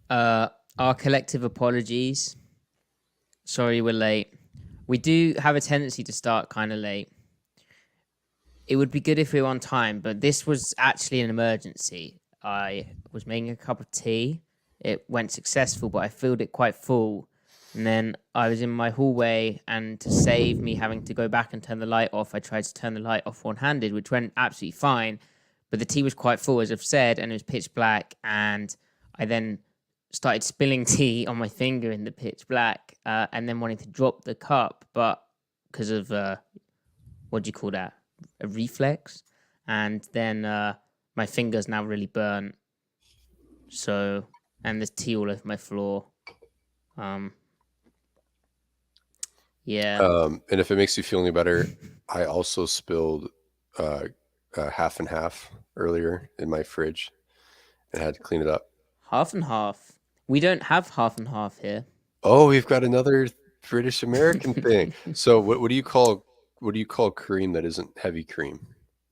Uh, our collective apologies. Sorry, we're late. We do have a tendency to start kind of late. It would be good if we were on time, but this was actually an emergency. I was making a cup of tea. It went successful, but I filled it quite full. And then I was in my hallway, and to save me having to go back and turn the light off, I tried to turn the light off one-handed, which went absolutely fine. But the tea was quite full, as I've said, and it was pitch black. And I then started spilling tea on my finger in the pitch black, and then wanting to drop the cup, but because of what do you call that? A reflex. And then my finger's now really burnt. So, and there's tea all over my floor. Yeah. And if it makes you feel any better, I also spilled half and half earlier in my fridge and had to clean it up. Half and half. We don't have half and half here. Oh, we've got another British American thing. So what do you call cream that isn't heavy cream?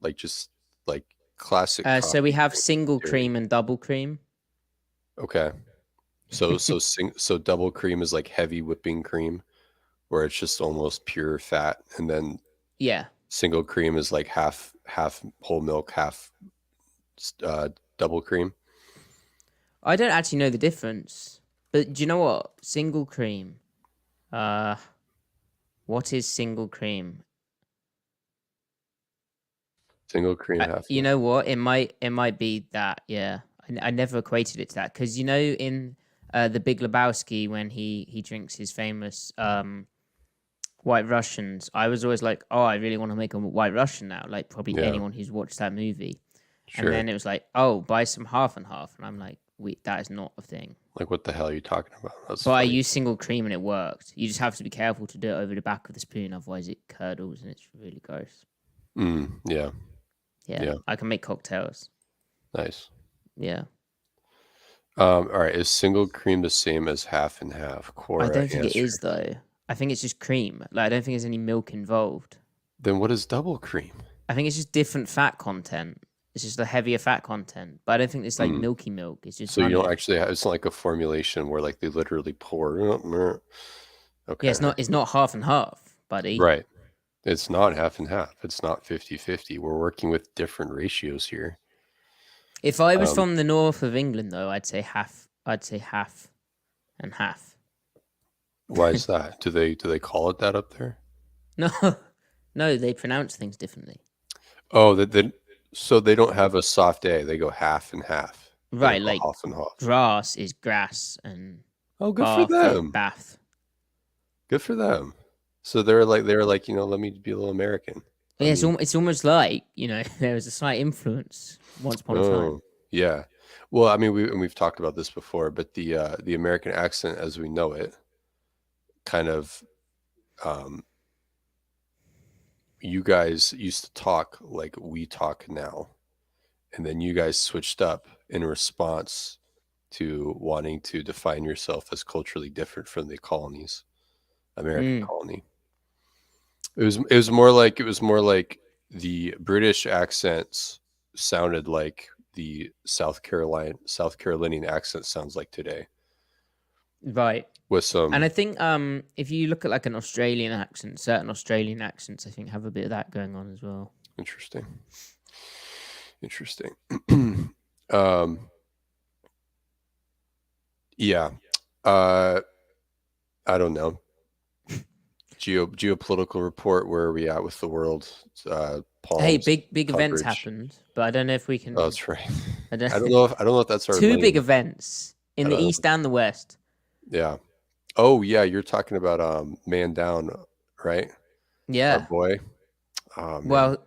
Like just like classic So we coffee have cream. single cream and double cream. Okay. So double cream is like heavy whipping cream where it's just almost pure fat, and then Yeah. single cream is like half whole milk, half double cream. I don't actually know the difference. But do you know what? Single cream. What is single cream? Single cream, half You milk. know what? It might be that. Yeah, I never equated it to that because in the Big Lebowski when he drinks his famous White Russians, I was always like, oh, I really want to make a White Russian now. Like probably Yeah, anyone who's watched that movie. And sure. then it was like, oh, buy some half and half, and I'm like, that is not a thing. Like what the hell are you talking about? That's But I funny. used single cream and it worked. You just have to be careful to do it over the back of the spoon, otherwise it curdles and it's really gross. Yeah. Yeah, Yeah. I can make cocktails. Nice. Yeah. All right. Is single cream the same as half and half? I Cora don't think it answer. is though. I think it's just cream. Like I don't think there's any milk involved. Then what is double cream? I think it's just different fat content. It's just a heavier fat content. But I don't think it's like milky milk. It's just So you don't honey. actually have, it's not like a formulation where like they literally pour. Okay. Yeah, it's not half and half, buddy. Right. It's not half and half. It's not 50-50. We're working with different ratios here. If I was from the north of England though, I'd say half and half. Why is that? Do they call it that up there? No. No, they pronounce things differently. Oh, so they don't have a soft A. They go half and half. They Right, don't go like half and half. grass is grass and Oh, good for bath is them. bath. Good for them. So they're like, let me be a little American. Yeah, it's almost like, there was a slight influence once upon a time. Oh, yeah. Well, I mean, we've talked about this before, but the American accent as we know it, kind of, you guys used to talk like we talk now, and then you guys switched up in response to wanting to define yourself as culturally different from the colonies, American colony. It was more like the British accents sounded like the South Carolinian accent sounds like today. Right. With some, And I think if you look at like an Australian accent, certain Australian accents I think have a bit of that going on as well. Interesting. Yeah. I don't know. Geopolitical report. Where are we at with the world? Palms, Hey, big coverage. events happened, but I don't know if we can. Oh, that's right. I don't know if that's our two lane. big events in the East and the West. Yeah. Oh yeah, you're talking about Man Down, right? Yeah. Our boy. Oh, well,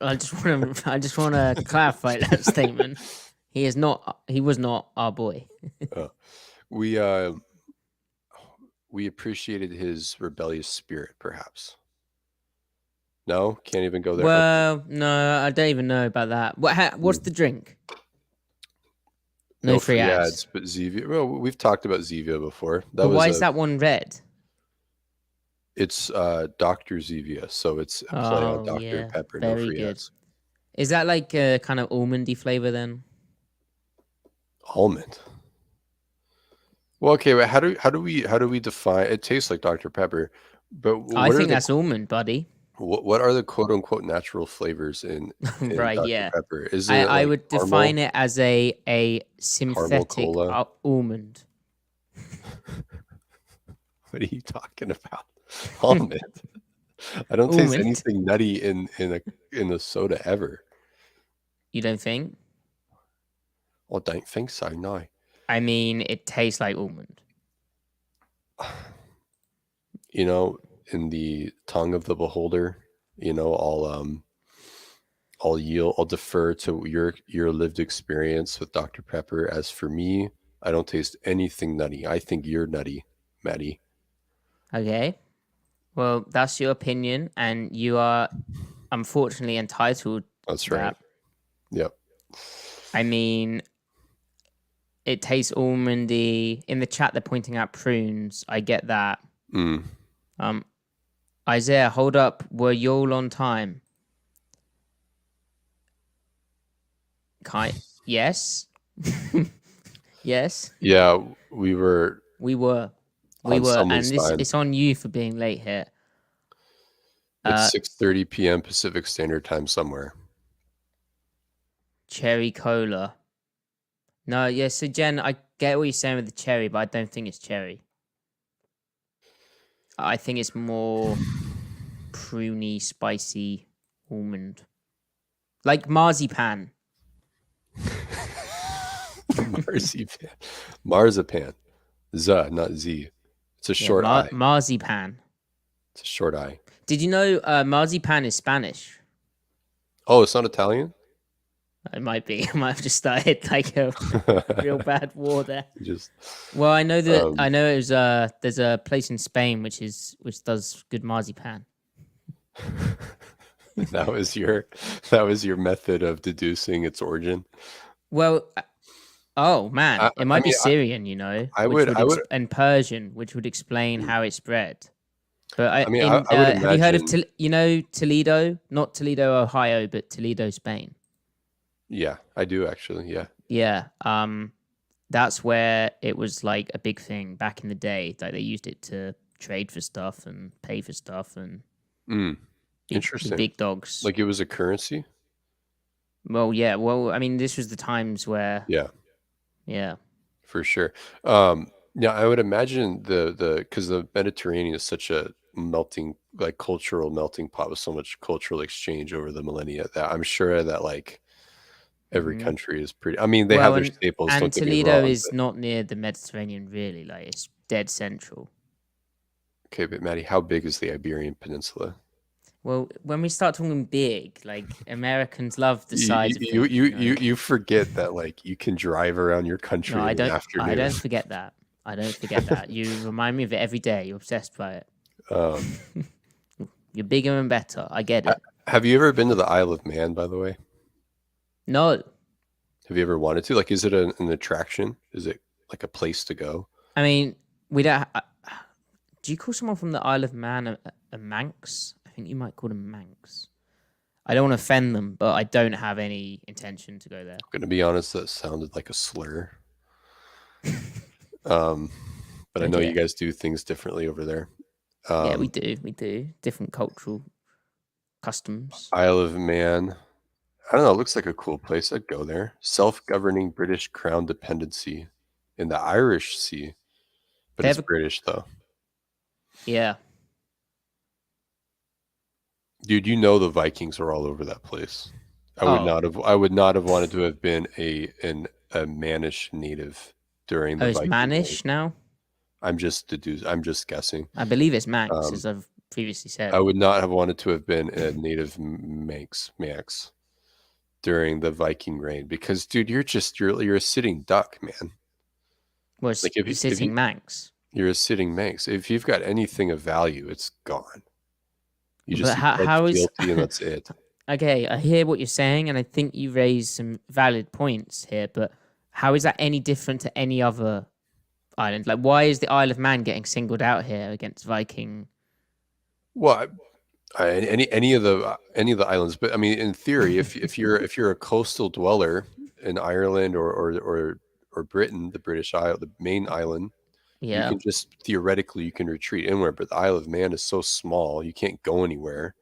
I just want to clarify that statement. He was not our boy. We appreciated his rebellious spirit, perhaps. No, can't even go there. Well, no, I don't even know about that. What's the drink? No free ads. But Zevia. Well, we've talked about Zevia before. Why is that one red? It's Dr. Zevia, so it's a play on Dr. Pepper. Very no free good. ads. Is that like a kind of almondy flavor then? Almond. Well, okay, but how do we define? It tastes like Dr. Pepper, but I what are think the that's almond, buddy. what are the quote unquote natural flavors in Right, Dr. yeah. Pepper? Isn't it I like would define caramel, it as a caramel synthetic cola? almond. What are you talking about? Almond. I don't taste Almond? anything nutty in a soda ever. You don't think? I don't think so. No. I mean, it tastes like almond. You know, in the tongue of the beholder, I'll defer to your lived experience with Dr. Pepper. As for me, I don't taste anything nutty. I think you're nutty, Maddie. Okay. Well, that's your opinion, and you are unfortunately entitled That's to right. that. Yep. I mean, it tastes almondy. In the chat, they're pointing out prunes. I get that. Mm. Um, Isaiah, hold up. Were you all on time? Yes. Yes. Yeah, we were We were. We on were. someone's And this time. it's on you for being late here. It's 6:30 p.m. Pacific Standard Time somewhere. Cherry cola. No, yeah, so Jen, I get what you're saying with the cherry, but I don't think it's cherry. I think it's more pruny, spicy almond. Like marzipan. Marzipan. Marzipan. Z, not Z. It's a Yeah, short I. marzipan. It's a short I. Did you know marzipan is Spanish? Oh, it's not Italian? It might be. I might have just started like a real bad war there. Just Well, I know that I know it was there's a place in Spain which does good marzipan. that was your method of deducing its origin. Well, oh man, it might be mean, Syrian, you know, I would and Persian, which would explain how it spread. But I mean, I would imagine. have you heard of Toledo? Not Toledo, Ohio, but Toledo, Spain. Yeah, I do actually. Yeah. Yeah. That's where it was like a big thing back in the day. Like they used it to trade for stuff and pay for stuff and Interesting. big dogs. Like it was a currency? Well, yeah. Well, I mean, this was the times where. Yeah. For sure. Yeah, I would imagine because the Mediterranean is such a melting, like cultural melting pot with so much cultural exchange over the millennia that I'm sure that like every country is pretty. I mean, they have their staples. And don't get me Toledo wrong, is but, not near the Mediterranean, really. Like it's dead central. okay, but Maddie, how big is the Iberian Peninsula? Well, when we start talking big, like Americans love the size of things. You forget that like you can drive around your country No, I in the don't. afternoon. I don't forget that. I don't forget that. You remind me of it every day. You're obsessed by it. You're bigger and better. I get it. Have you ever been to the Isle of Man, by the way? No. Have you ever wanted to? Like, is it an attraction? Is it like a place to go? I mean, we don't. Do you call someone from the Isle of Man a Manx? I think you might call them Manx. I don't want to offend them, but I don't have any intention to go there. I'm gonna be honest, that sounded like a slur. But I know you guys do things differently over there. Yeah, we do. We do. Different cultural customs. Isle of Man. I don't know. It looks like a cool place. I'd go there. Self-governing British Crown dependency in the Irish Sea, but it's British though. Yeah. Dude, you know the Vikings are all over that place. I would not have wanted to have been a Mannish native during the Viking Mannish now? I'm just guessing. I believe it's Manx, as I've previously said. I would not have wanted to have been a native Manx during the Viking reign because, dude, you're a sitting duck, man. Well, like sitting Manx. You're a sitting Manx. If you've got anything of value, it's gone. You just how is guilty and that's it. Okay, I hear what you're saying, and I think you raised some valid points here. But how is that any different to any other island? Like, why is the Isle of Man getting singled out here against Viking? Well, any of the islands, but I mean, in theory, if you're a coastal dweller in Ireland or Britain, the British Isle, the main island, You Yeah. can just theoretically you can retreat inward, but the Isle of Man is so small you can't go anywhere.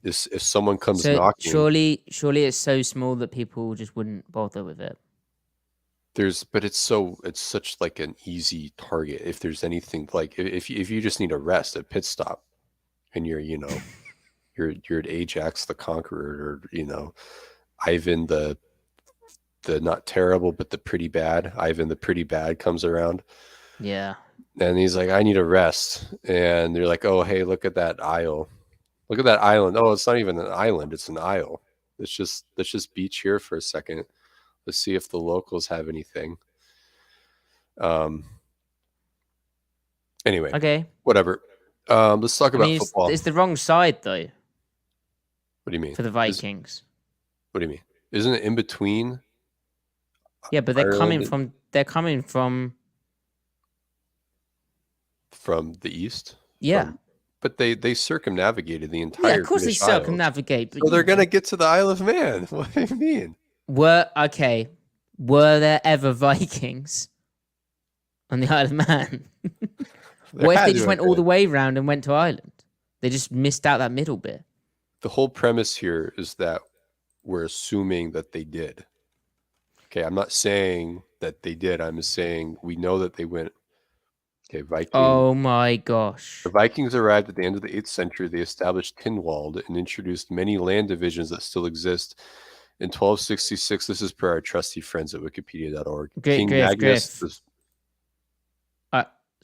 If someone comes So knocking, surely it's so small that people just wouldn't bother with it. but it's such like an easy target. If there's anything like if you just need a rest, a pit stop, and you're at Ajax the Conqueror, or Ivan the not terrible but the pretty bad. Ivan the pretty bad comes around. Yeah. And he's like, I need a rest. And they're like, oh, hey, look at that isle. Look at that island. Oh, it's not even an island. It's an isle. Let's just beach here for a second. Let's see if the locals have anything. Anyway, Okay. whatever. Let's talk I about mean, football. it's the wrong side though What do you mean? for the Vikings. What do you mean? Isn't it in between Yeah, but they're Ireland coming from from the east? yeah. But they circumnavigated the Yeah, entire of course they British Isles. circumnavigate. But So they're gonna get to the Isle of Man. What do you mean? Were there ever Vikings on the Isle of Man? There What if had they to just have went all the been. way round and went to Ireland? They just missed out that middle bit. The whole premise here is that we're assuming that they did. Okay, I'm not saying that they did. I'm saying we know that they went. Okay, Vikings. Oh my gosh. The Vikings arrived at the end of the 8th century. They established Tynwald and introduced many land divisions that still exist. In 1266, this is per our trusty friends at wikipedia.org. King Magnus. Griff.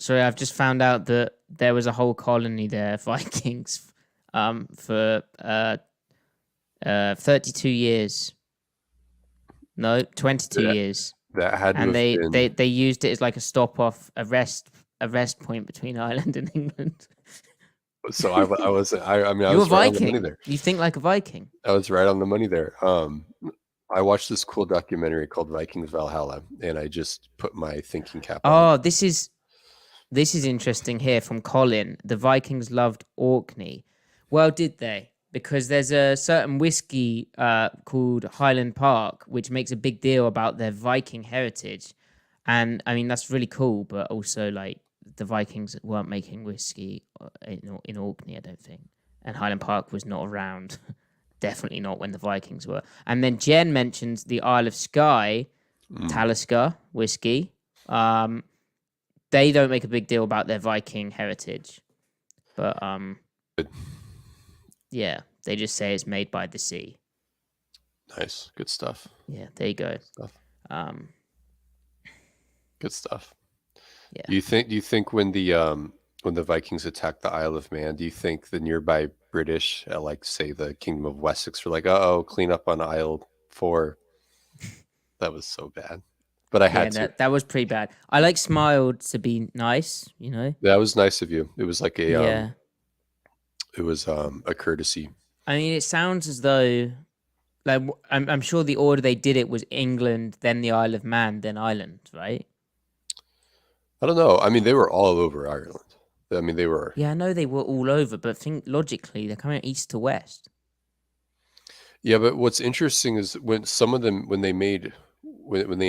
Sorry, I've just found out that there was a whole colony there, Vikings, for 32 years. No, 22 years. That had to And have been. they used it as like a stop off, a rest point between Ireland and England. So I wasn't. I mean, I You're a was right on the money Viking. there. You think like a Viking. I was right on the money there. I watched this cool documentary called Vikings Valhalla, and I just put my thinking cap on. Oh, this is interesting here from Colin. The Vikings loved Orkney. Well, did they? Because there's a certain whiskey called Highland Park, which makes a big deal about their Viking heritage. And I mean, that's really cool, but also like the Vikings weren't making whiskey in Orkney, I don't think. And Highland Park was not around. Definitely not when the Vikings were. And then Jen mentions the Isle of Skye, Talisker whiskey. They don't make a big deal about their Viking heritage. But yeah, they just say it's made by the sea. Nice, good stuff. Yeah, there you go. Good stuff. Yeah. Do you think when the Vikings attacked the Isle of Man, do you think the nearby British, like say the Kingdom of Wessex, were like, "Uh-oh, clean up on Isle 4"? That was so bad. But I had to. That was pretty bad. I like smiled to be nice, That was nice of you. It was like a Yeah. It was a courtesy. I mean, it sounds as though, like, I'm sure the order they did it was England, then the Isle of Man, then Ireland, right? I don't know. I mean, they were all over Ireland. I mean, they were. Yeah, I know they were all over, but think logically, they're coming east to west. Yeah, but what's interesting is when some of them, when they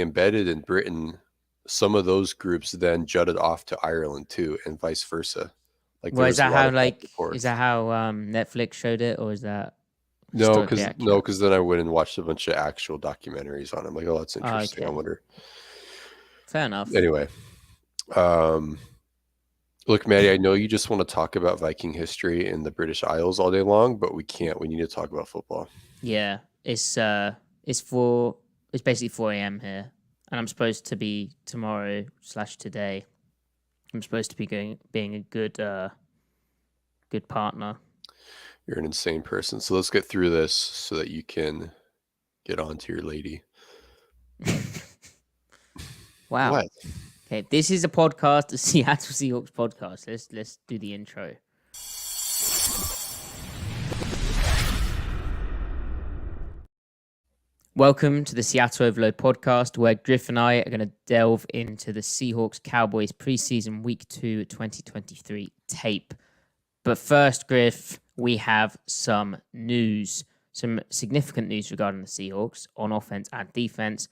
embedded in Britain, some of those groups then jutted off to Ireland too, and vice versa. Like, Well, is there was a that lot how of back like and forth. is that how Netflix showed it, or is that No, historically accurate? because then I went and watched a bunch of actual documentaries on them. Like, oh, that's interesting. okay. I wonder. Fair enough. Anyway, look, Matty, I know you just want to talk about Viking history in the British Isles all day long, but we can't. We need to talk about football. Yeah, it's basically 4 a.m. here, and I'm supposed to be tomorrow/today. I'm supposed to be being a good partner. You're an insane person. So let's get through this so that you can get on to your lady. Wow. What? Okay, this is a podcast, the Seattle Seahawks podcast. Let's do the intro. Welcome to the Seattle Overload podcast, where Griff and I are going to delve into the Seahawks Cowboys preseason week 2 2023 tape. But first, Griff, we have some news, some significant news regarding the Seahawks on offense and defense.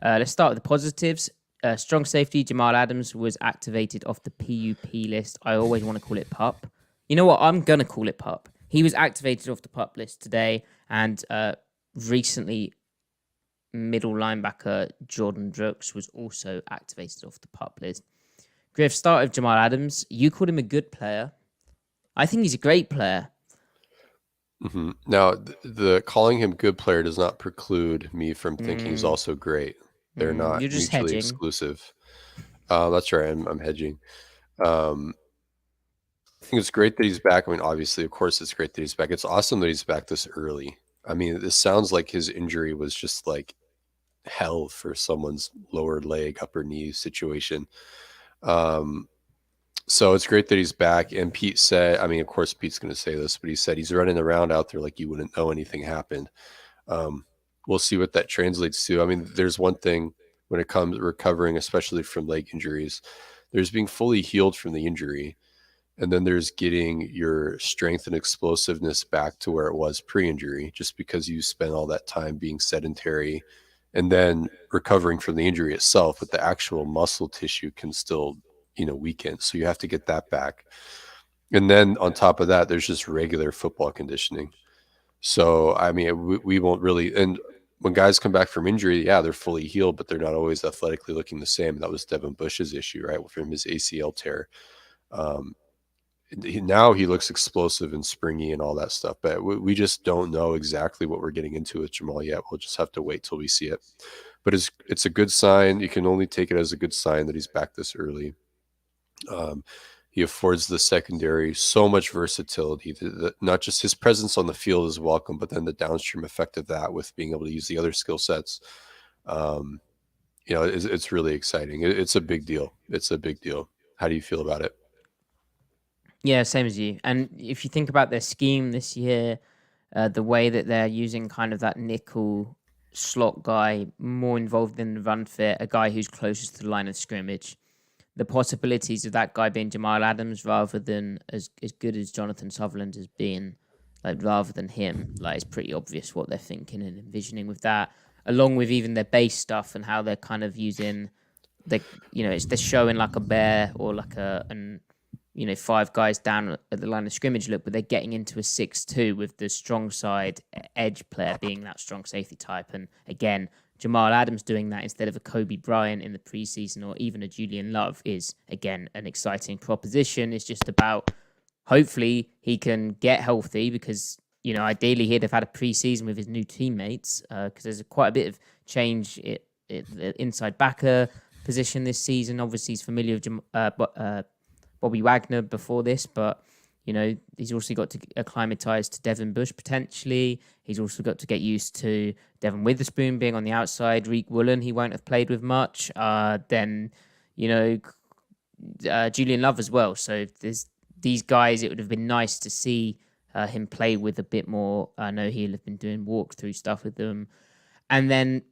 Let's start with the positives. strong safety Jamal Adams was activated off the PUP list. I always want to call it PUP. You know what? I'm gonna call it PUP. He was activated off the PUP list today, and recently middle linebacker Jordan Brooks was also activated off the PUP list. Griff, start with Jamal Adams. You called him a good player. I think he's a great player. Now, the calling him good player does not preclude me from thinking he's also great. They're not You're just mutually hedging. exclusive. That's right. I'm hedging. Um, I think it's great that he's back. I mean, obviously, of course, it's great that he's back. It's awesome that he's back this early. I mean, this sounds like his injury was just like hell for someone's lower leg, upper knee situation. So it's great that he's back. And Pete said, I mean, of course, Pete's going to say this, but he said he's running around out there like you wouldn't know anything happened. We'll see what that translates to. I mean, there's one thing when it comes to recovering, especially from leg injuries, there's being fully healed from the injury. And then there's getting your strength and explosiveness back to where it was pre-injury, just because you spent all that time being sedentary and then recovering from the injury itself, but the actual muscle tissue can still, weaken. So you have to get that back. And then on top of that, there's just regular football conditioning. So, I mean, we won't really, and when guys come back from injury, yeah, they're fully healed, but they're not always athletically looking the same. That was Devin Bush's issue, right? From his ACL tear. Now he looks explosive and springy and all that stuff, but we just don't know exactly what we're getting into with Jamal yet. We'll just have to wait till we see it. But it's a good sign. You can only take it as a good sign that he's back this early. He affords the secondary so much versatility. Not just his presence on the field is welcome, but then the downstream effect of that with being able to use the other skill sets. It's really exciting. It's a big deal. It's a big deal. How do you feel about it? Yeah, same as you. And if you think about their scheme this year, the way that they're using kind of that nickel slot guy, more involved in the run fit, a guy who's closest to the line of scrimmage, the possibilities of that guy being Jamal Adams rather than as good as Jonathan Sutherland has been, like rather than him, like it's pretty obvious what they're thinking and envisioning with that, along with even their base stuff and how they're kind of using they're showing like a bear or like five guys down at the line of scrimmage look, but they're getting into a 6-2 with the strong side edge player being that strong safety type. And again, Jamal Adams doing that instead of a Kobe Bryant in the preseason or even a Julian Love is, again, an exciting proposition. It's just about hopefully he can get healthy because, ideally he'd have had a preseason with his new teammates because there's quite a bit of change in the inside backer position this season. Obviously, he's familiar with Bobby Wagner before this, but he's also got to acclimatize to Devin Bush potentially. He's also got to get used to Devin Witherspoon being on the outside. Reek Woolen, he won't have played with much. Then, Julian Love as well. So there's these guys, it would have been nice to see him play with a bit more. I know he'll have been doing walkthrough stuff with them. And then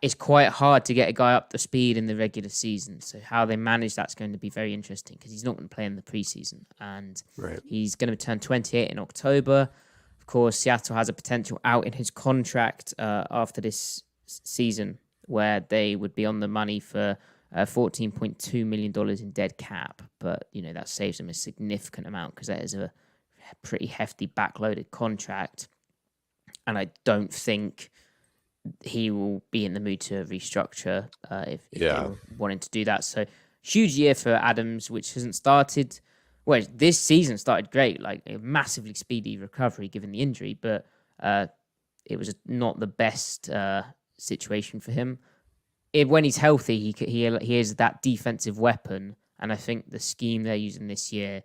it's quite hard to get a guy up to speed in the regular season. So how they manage that's going to be very interesting because he's not going to play in the preseason. And He's going to turn 28 in October. Of course, Seattle has a potential out in his contract after this season where they would be on the money for $14.2 million in dead cap. But, that saves them a significant amount because that is a pretty hefty backloaded contract. And I don't think he will be in the mood to restructure if they were wanting to do that. So huge year for Adams, which hasn't started. Well, this season started great, like a massively speedy recovery given the injury, but it was not the best situation for him. When he's healthy, he is that defensive weapon, and I think the scheme they're using this year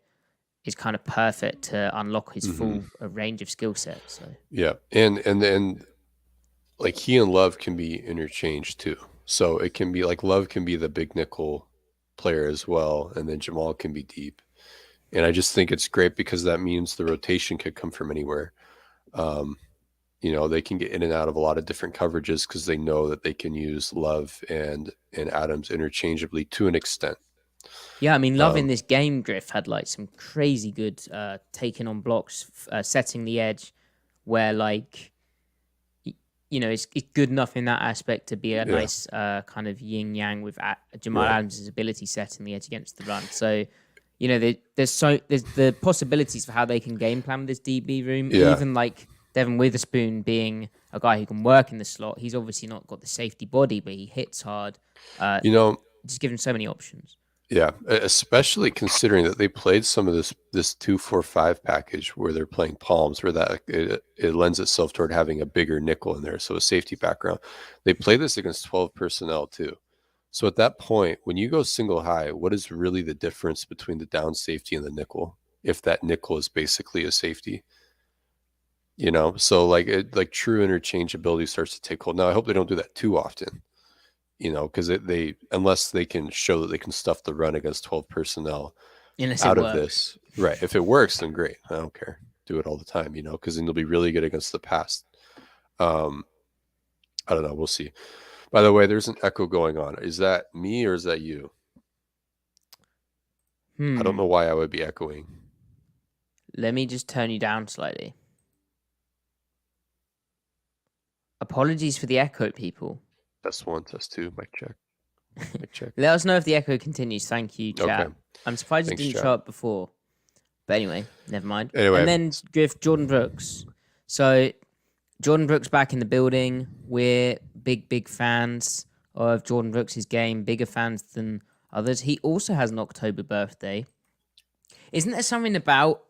is kind of perfect to unlock his full range of skill sets. So yeah, and like he and Love can be interchanged too. So it can be like Love can be the big nickel player as well, and then Jamal can be deep. And I just think it's great because that means the rotation could come from anywhere. They can get in and out of a lot of different coverages because they know that they can use Love and Adams interchangeably to an extent. Yeah, I mean, Love in this game, Griff, had like some crazy good taking on blocks, setting the edge, where like it's good enough in that aspect to be a Yeah, nice kind of yin yang with Jamal right. Adams' ability setting the edge against the run. So, there's the possibilities for how they can game plan with this DB room. Yeah. Even like Devin Witherspoon being a guy who can work in the slot, he's obviously not got the safety body, but he hits hard. Uh, You know, just give him so many options. yeah, especially considering that they played some of this 2-4-5 package where they're playing palms, where that it lends itself toward having a bigger nickel in there, so a safety background. They play this against 12 personnel too. So at that point, when you go single high, what is really the difference between the down safety and the nickel? If that nickel is basically a safety, so like true interchangeability starts to take hold. Now I hope they don't do that too often, because they unless they can show that they can stuff the run against 12 personnel Unless it out of works. this. Right. If it works, then great. I don't care. Do it all the time, because then they'll be really good against the pass. Um, I don't know. We'll see. By the way, there's an echo going on. Is that me or is that you? I don't know why I would be echoing. Let me just turn you down slightly. Apologies for the echo, people. Test 1, test 2, mic check. Mic check. Let us know if the echo continues. Thank you, chat. Okay. I'm surprised Thanks, it didn't chat. show up before. But anyway, never mind. Anyway. And then Griff, Jordan Brooks. So Jordan Brooks back in the building. We're big fans of Jordan Brooks' game, bigger fans than others. He also has an October birthday. Isn't there something about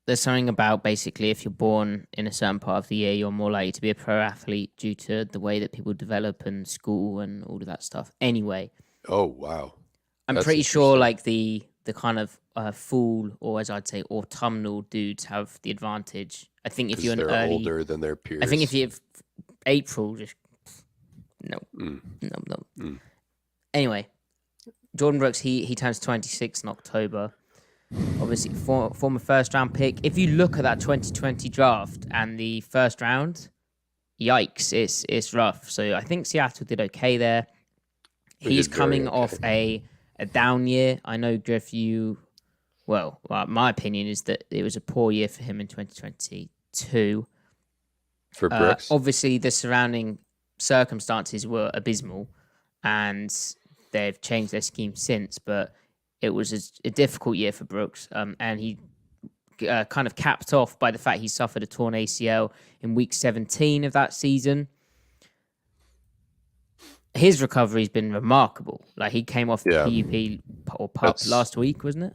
basically if you're born in a certain part of the year, you're more likely to be a pro athlete due to the way that people develop and school and all of that stuff. Anyway. Oh, wow. I'm pretty sure like the kind of fall, or as I'd say, autumnal dudes have the advantage. I think if you're they're older than their peers. I think if you have April, just no. Anyway, Jordan Brooks, he turns 26 in October. Obviously, former first round pick. If you look at that 2020 draft and the first round, yikes, it's rough. So I think Seattle did okay there. He's coming off a down year. I know, Griff, my opinion is that it was a poor year for him in 2022. For Brooks? Obviously, the surrounding circumstances were abysmal, and they've changed their scheme since, but it was a difficult year for Brooks, and he kind of capped off by the fact he suffered a torn ACL in week 17 of that season. His recovery's been remarkable. Like, he came off the PUP or PUP last week, wasn't it?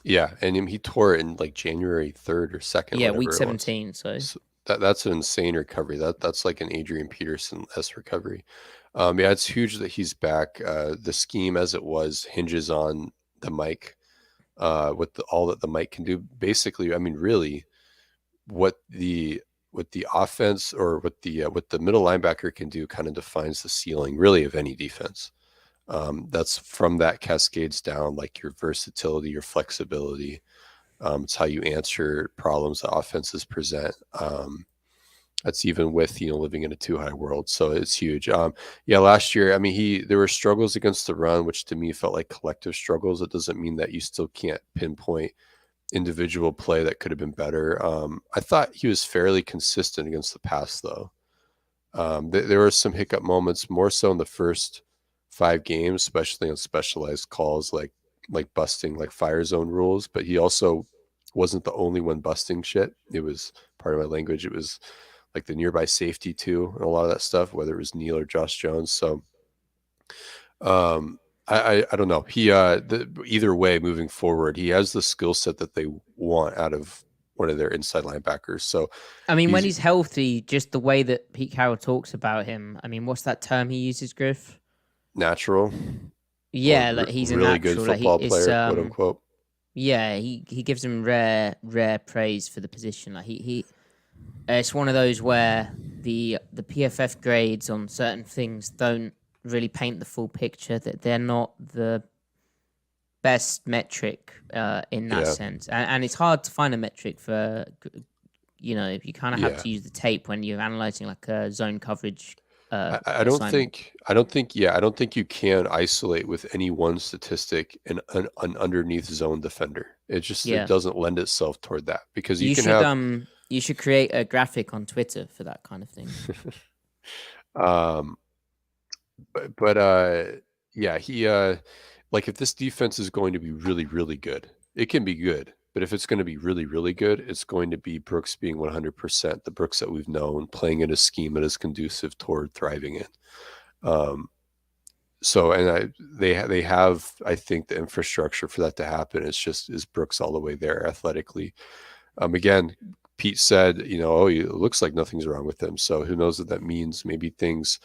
Yeah, and he tore it in like January 3rd or 2nd. Yeah, week 17. So that's an insane recovery. That's like an Adrian Peterson-esque recovery. Yeah, it's huge that he's back. The scheme as it was hinges on the mic, with all that the mic can do. Basically, I mean, really, what the offense or what the middle linebacker can do kind of defines the ceiling, really, of any defense. That's from that cascades down, like your versatility, your flexibility. It's how you answer problems that offenses present. That's even with, living in a too high world. So it's huge. Last year, I mean, there were struggles against the run, which to me felt like collective struggles. It doesn't mean that you still can't pinpoint individual play that could have been better. I thought he was fairly consistent against the pass, though. There were some hiccup moments, more so in the first 5 games, especially on specialized calls like busting like fire zone rules. But he also wasn't the only one busting shit. It was part of my language. It was like the nearby safety too, and a lot of that stuff, whether it was Neal or Josh Jones. So I don't know. He either way, moving forward, he has the skill set that they want out of one of their inside linebackers. So I mean, when he's healthy, just the way that Pete Carroll talks about him, I mean, what's that term he uses, Griff? Natural. Yeah, like he's really a natural, good football player, quote unquote. Yeah, he gives him rare praise for the position. Like he it's one of those where the PFF grades on certain things don't really paint the full picture, that they're not the best metric in that sense. And it's hard to find a metric for, you kind of have to use the tape when you're analyzing like a zone coverage. I don't think you can isolate with any one statistic an underneath zone defender. It just it doesn't lend itself toward that, because you can have You should create a graphic on Twitter for that kind of thing. Um, but yeah, he like if this defense is going to be really, really good, it can be good. But if it's going to be really, really good, it's going to be Brooks being 100% the Brooks that we've known, playing in a scheme that is conducive toward thriving in. So, and they have, I think, the infrastructure for that to happen. It's just, is Brooks all the way there athletically? Again, Pete said, oh, it looks like nothing's wrong with him. So who knows what that means? Maybe things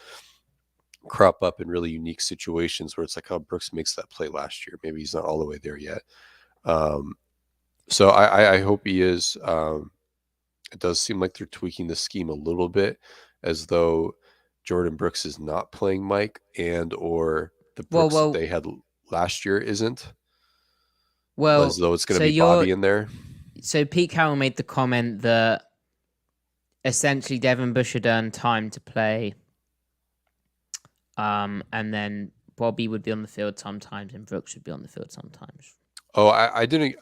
crop up in really unique situations where it's like, oh, Brooks makes that play last year. Maybe he's not all the way there yet. So I hope he is. It does seem like they're tweaking the scheme a little bit, as though Jordan Brooks is not playing Mike, and or the Brooks that they had last year isn't. Well, as though it's going to be Bobby in there. So Pete Carroll made the comment that essentially Devin Bush had earned time to play, and then Bobby would be on the field sometimes, and Brooks would be on the field sometimes. Oh, I didn't.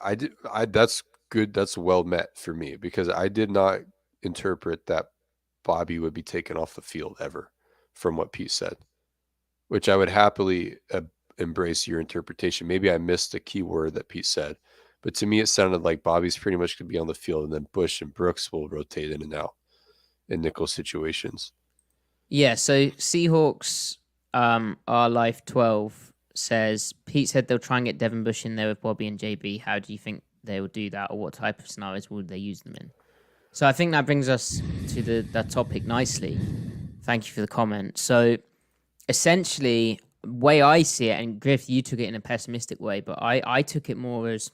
That's good. That's well met for me, because I did not interpret that Bobby would be taken off the field ever from what Pete said, which I would happily embrace your interpretation. Maybe I missed a key word that Pete said, but to me it sounded like Bobby's pretty much going to be on the field, and then Bush and Brooks will rotate in and out in nickel situations. Yeah, so Seahawks Our Life 12 says, Pete said they'll try and get Devin Bush in there with Bobby and JB. How do you think they will do that, or what type of scenarios would they use them in? So I think that brings us to that topic nicely. Thank you for the comment. So essentially, the way I see it, and Griff, you took it in a pessimistic way, but I took it more as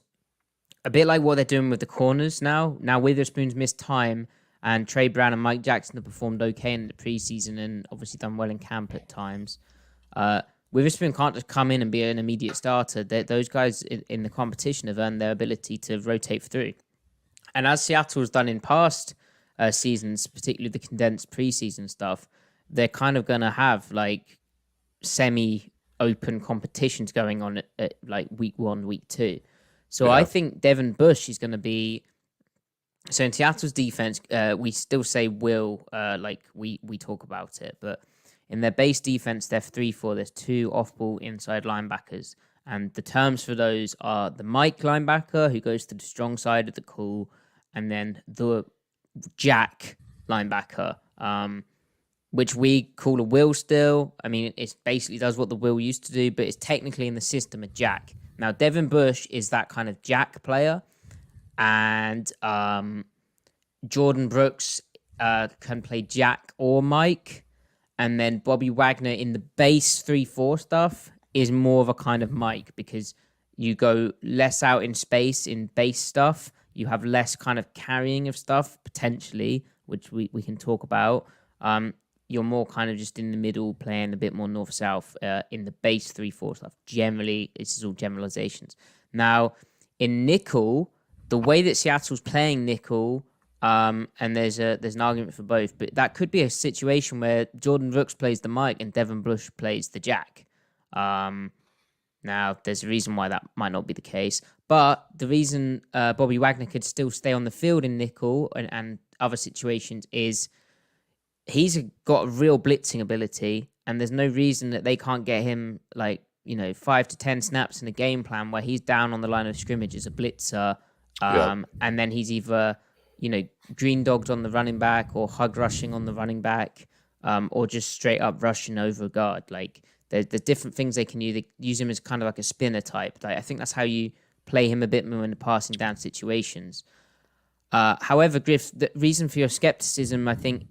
a bit like what they're doing with the corners now. Now Witherspoon's missed time, and Trey Brown and Mike Jackson have performed okay in the preseason and obviously done well in camp at times. Witherspoon can't just come in and be an immediate starter. Those guys in the competition have earned their ability to rotate through. And as Seattle's done in past seasons, particularly the condensed preseason stuff, they're kind of going to have like semi-open competitions going on at like week 1, week 2. So yeah. I think Devin Bush is going to be... So in Seattle's defense, we still say will, like we talk about it, but in their base defense, they're 3-4. There's 2 off-ball inside linebackers. And the terms for those are the Mike linebacker, who goes to the strong side of the call, and then the Jack linebacker, which we call a will still. I mean, it basically does what the will used to do, but it's technically in the system a Jack. Now, Devin Bush is that kind of Jack player, and Jordan Brooks can play Jack or Mike, and then Bobby Wagner in the base 3-4 stuff is more of a kind of Mike, because you go less out in space in base stuff. You have less kind of carrying of stuff, potentially, which we can talk about. You're more kind of just in the middle, playing a bit more north-south in the base 3-4 stuff. Generally, this is all generalizations. Now, in nickel, the way that Seattle's playing nickel, and there's an argument for both, but that could be a situation where Jordan Brooks plays the Mike and Devin Bush plays the Jack. Now, there's a reason why that might not be the case, but the reason Bobby Wagner could still stay on the field in nickel and other situations is he's got a real blitzing ability, and there's no reason that they can't get him 5 to 10 snaps in a game plan where he's down on the line of scrimmage as a blitzer, and then he's either green dogged on the running back or hug rushing on the running back, or just straight up rushing over a guard. Like there's different things they can use. They use him as kind of like a spinner type. I think that's how you play him a bit more in the passing down situations. However, Griff, the reason for your skepticism, I think,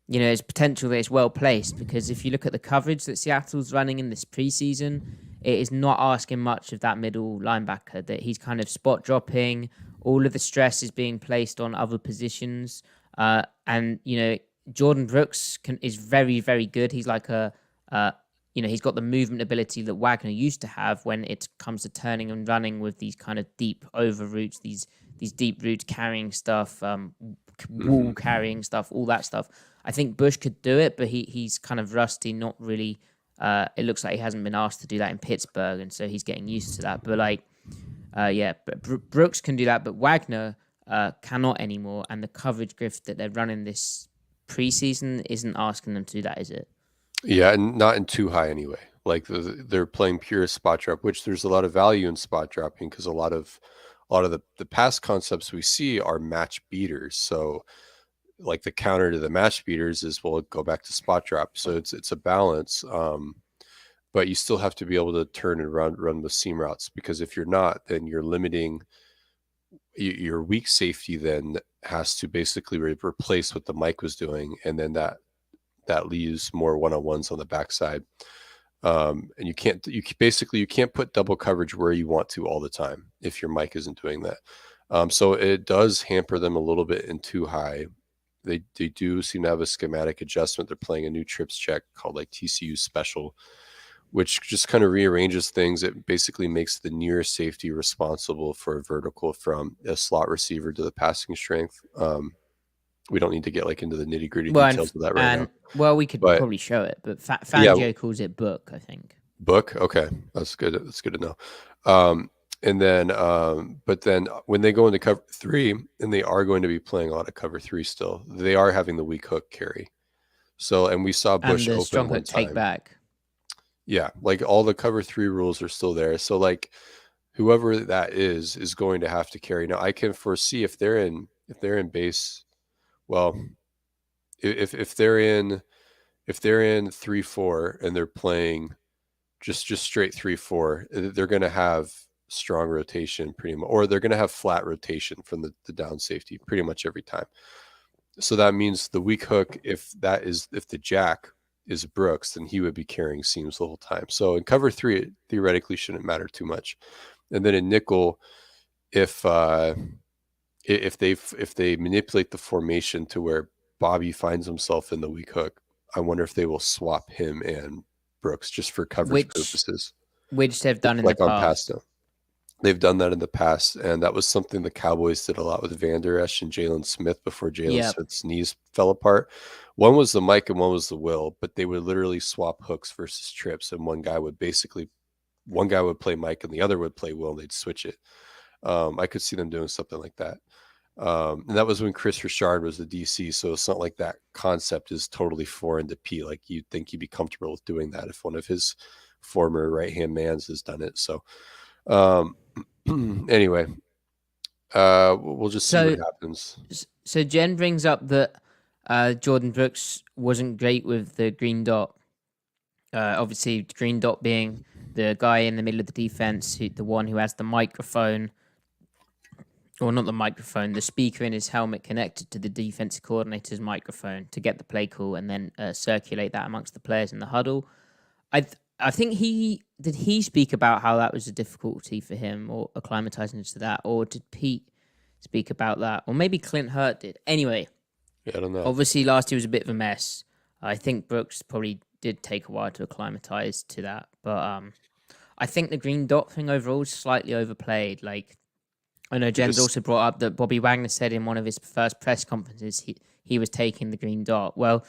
is potential that it's well placed, because if you look at the coverage that Seattle's running in this preseason, it is not asking much of that middle linebacker. That he's kind of spot dropping. All of the stress is being placed on other positions, and Jordan Brooks is very, very good. He's like he's got the movement ability that Wagner used to have when it comes to turning and running with these kind of deep over routes, these deep routes, carrying stuff, wall carrying stuff, all that stuff. I think Bush could do it, but he's kind of rusty, not really. It looks like he hasn't been asked to do that in Pittsburgh, and so he's getting used to that. But Brooks can do that, but Wagner, cannot anymore, and the coverage grift that they're running this preseason isn't asking them to do that, is it? Yeah, and not in too high anyway. Like they're playing pure spot drop, which there's a lot of value in spot dropping because a lot of the past concepts we see are match beaters. So like the counter to the match beaters is we'll go back to spot drop. So it's a balance. But you still have to be able to turn and run with seam routes, because if you're not, then you're limiting your weak safety. Then has to basically replace what the Mike was doing, and then that leaves more one-on-ones on the backside. And you can't put double coverage where you want to all the time if your Mike isn't doing that. So it does hamper them a little bit in too high. They do seem to have a schematic adjustment. They're playing a new trips check called like TCU special, which just kind of rearranges things. It basically makes the nearest safety responsible for a vertical from a slot receiver to the passing strength. We don't need to get like into the nitty gritty details of that right now. Well, we could But probably show it, but Fangio calls it book, I think. Book, okay, that's good. That's good to know. And then, but then when they go into cover three, and they are going to be playing a lot of cover three still, they are having the weak hook carry. So, and we saw Bush and the open strong one hook take time. Back. Yeah, like all the cover three rules are still there. So, like whoever that is going to have to carry. Now, I can foresee if they're in base. Well, if they're in 3-4 and they're playing just straight 3-4, they're going to have strong rotation pretty much, or they're going to have flat rotation from the down safety pretty much every time. So that means the weak hook, if the jack is Brooks, then he would be carrying seams the whole time. So in cover three, it theoretically shouldn't matter too much. And then in nickel, if they manipulate the formation to where Bobby finds himself in the weak hook, I wonder if they will swap him and Brooks just for coverage purposes. Which they've done in like the on past. They've done that in the past, and that was something the Cowboys did a lot with Van Der Esch and Jalen Smith before Jalen Smith's knees fell apart. One was the Mike and one was the Will, but they would literally swap hooks versus trips, and one guy would play Mike and the other would play Will, and they'd switch it. I could see them doing something like that. And that was when Chris Richard was the DC. So it's not like that concept is totally foreign to P. Like you'd think he'd be comfortable with doing that if one of his former right-hand mans has done it. So anyway, we'll just see what happens. So Jen brings up that Jordan Brooks wasn't great with the green dot. Obviously, green dot being the guy in the middle of the defense, the one who has the microphone. Or not the microphone, the speaker in his helmet connected to the defensive coordinator's microphone to get the play call and then circulate that amongst the players in the huddle. I think he speak about how that was a difficulty for him or acclimatizing to that, or did Pete speak about that, or maybe Clint Hurt did? Anyway, yeah, I don't know. Obviously, last year was a bit of a mess. I think Brooks probably did take a while to acclimatize to that, but I think the green dot thing overall is slightly overplayed. Like, I know Jen's also brought up that Bobby Wagner said in one of his first press conferences he was taking the green dot. Well,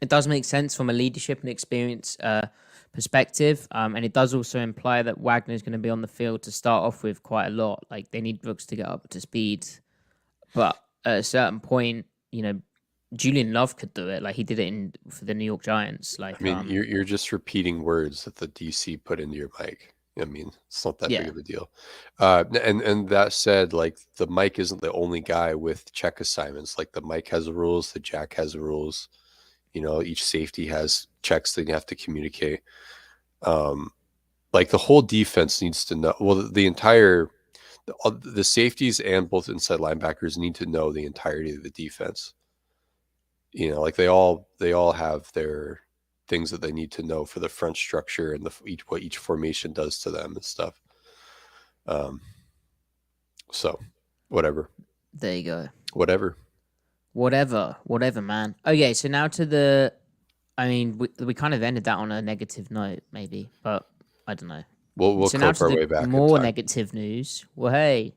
it does make sense from a leadership and experience perspective, and it does also imply that Wagner is going to be on the field to start off with quite a lot. Like, they need Brooks to get up to speed, but at a certain point, Julian Love could do it. Like, he did it for the New York Giants. Like, I mean, you're just repeating words that the DC put into your mic. I mean, it's not that big of a deal. And that said, like, the Mike isn't the only guy with check assignments. Like, the Mike has rules, the Jack has rules. Each safety has checks they have to communicate. Like, the whole defense needs to know. Well, the safeties and both inside linebackers need to know the entirety of the defense. Like, they all have their things that they need to know for the front structure and what each formation does to them and stuff. So whatever. There you go. Whatever, man. Okay, so now to we kind of ended that on a negative note, maybe, but I don't know. We'll so now clip our way back. More negative news. Well, hey.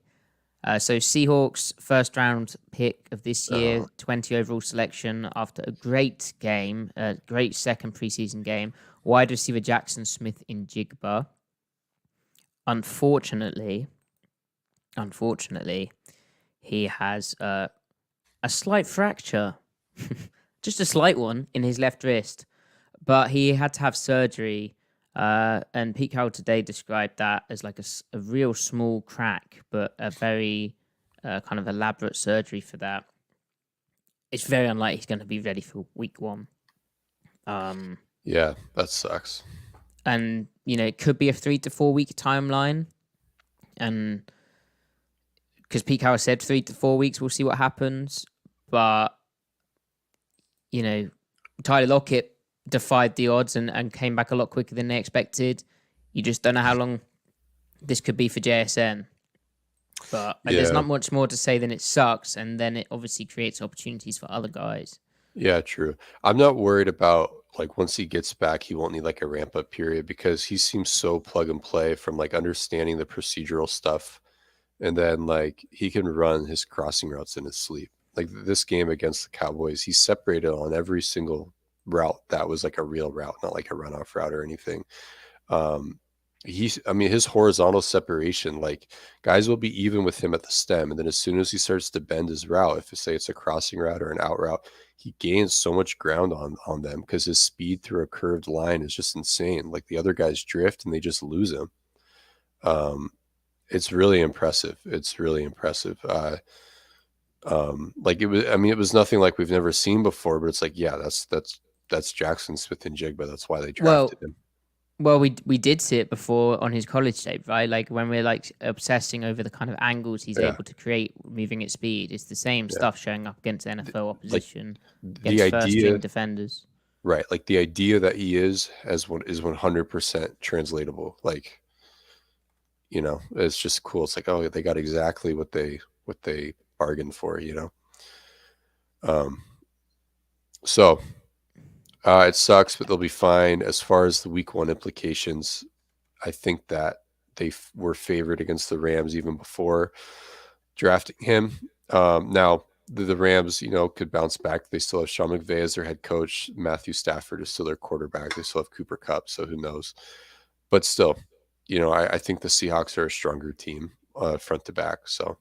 So Seahawks first round pick of this year, 20 overall selection after a great game, a great second preseason game. Wide receiver Jackson Smith in Jigba. Unfortunately, he has a slight fracture, just a slight one in his left wrist, but he had to have surgery. And Pete Carroll today described that as like a real small crack, but a very kind of elaborate surgery for that. It's very unlikely he's going to be ready for week 1. Yeah, that sucks. And it could be a 3 to 4 week timeline, and because Pete Carroll said 3 to 4 weeks, we'll see what happens. But Tyler Lockett defied the odds and came back a lot quicker than they expected. You just don't know how long this could be for JSN. But there's not much more to say than it sucks, and then it obviously creates opportunities for other guys. Yeah, true. I'm not worried about like once he gets back, he won't need like a ramp up period because he seems so plug and play from like understanding the procedural stuff, and then like he can run his crossing routes in his sleep. Like this game against the Cowboys, he separated on every single route that was like a real route, not like a runoff route or anything. His horizontal separation, like guys will be even with him at the stem, and then as soon as he starts to bend his route, if say it's a crossing route or an out route, he gains so much ground on them because his speed through a curved line is just insane. Like the other guys drift and they just lose him. It's really impressive. It's really impressive. Like it was nothing like we've never seen before, but it's like, yeah, that's Jackson Smith-Njigba. That's why they drafted him. Well, we did see it before on his college tape, right? Like when we're like obsessing over the kind of angles he's able to create moving at speed. It's the same stuff showing up against NFL opposition, against first-string defenders. Right, like the idea that he is 100% translatable. Like, it's just cool. It's like, oh, they got exactly what they bargained for, So it sucks, but they'll be fine. As far as the week 1 implications, I think that they were favored against the Rams even before drafting him. Now, the Rams, could bounce back. They still have Sean McVay as their head coach. Matthew Stafford is still their quarterback. They still have Cooper Kupp, so who knows? But still, I think the Seahawks are a stronger team front to back. So,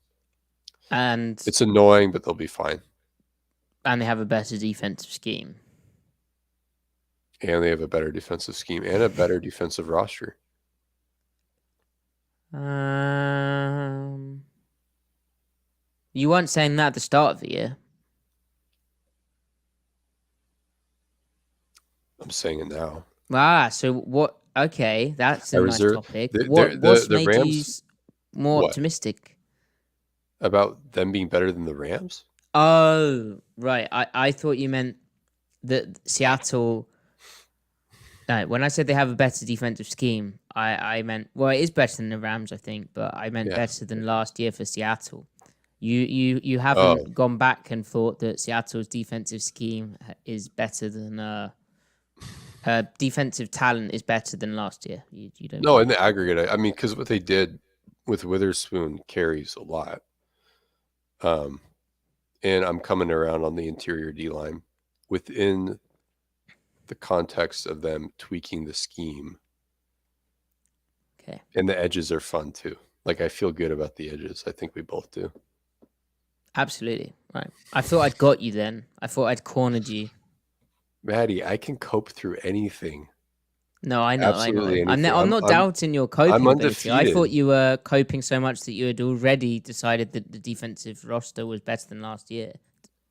and it's annoying, but they'll be fine. And they have a better defensive scheme. And they have a better defensive scheme and a better defensive roster. You weren't saying that at the start of the year. I'm saying it now. So what? Okay, that's a nice topic. What's made you more optimistic? About them being better than the Rams? Oh, right. I thought you meant that Seattle... No, when I said they have a better defensive scheme, I meant, well, it is better than the Rams, I think, but I meant better than last year for Seattle. You haven't gone back and thought that Seattle's defensive scheme is better than defensive talent is better than last year. You don't. No, in the aggregate, I mean, because what they did with Witherspoon carries a lot. And I'm coming around on the interior D line within the context of them tweaking the scheme. Okay. And the edges are fun too. Like I feel good about the edges. I think we both do. Absolutely. Right. I thought I'd got you then. I thought I'd cornered you. Maddie, I can cope through anything. No, I know. Absolutely I know. I'm not doubting your coping ability. I thought you were coping so much that you had already decided that the defensive roster was better than last year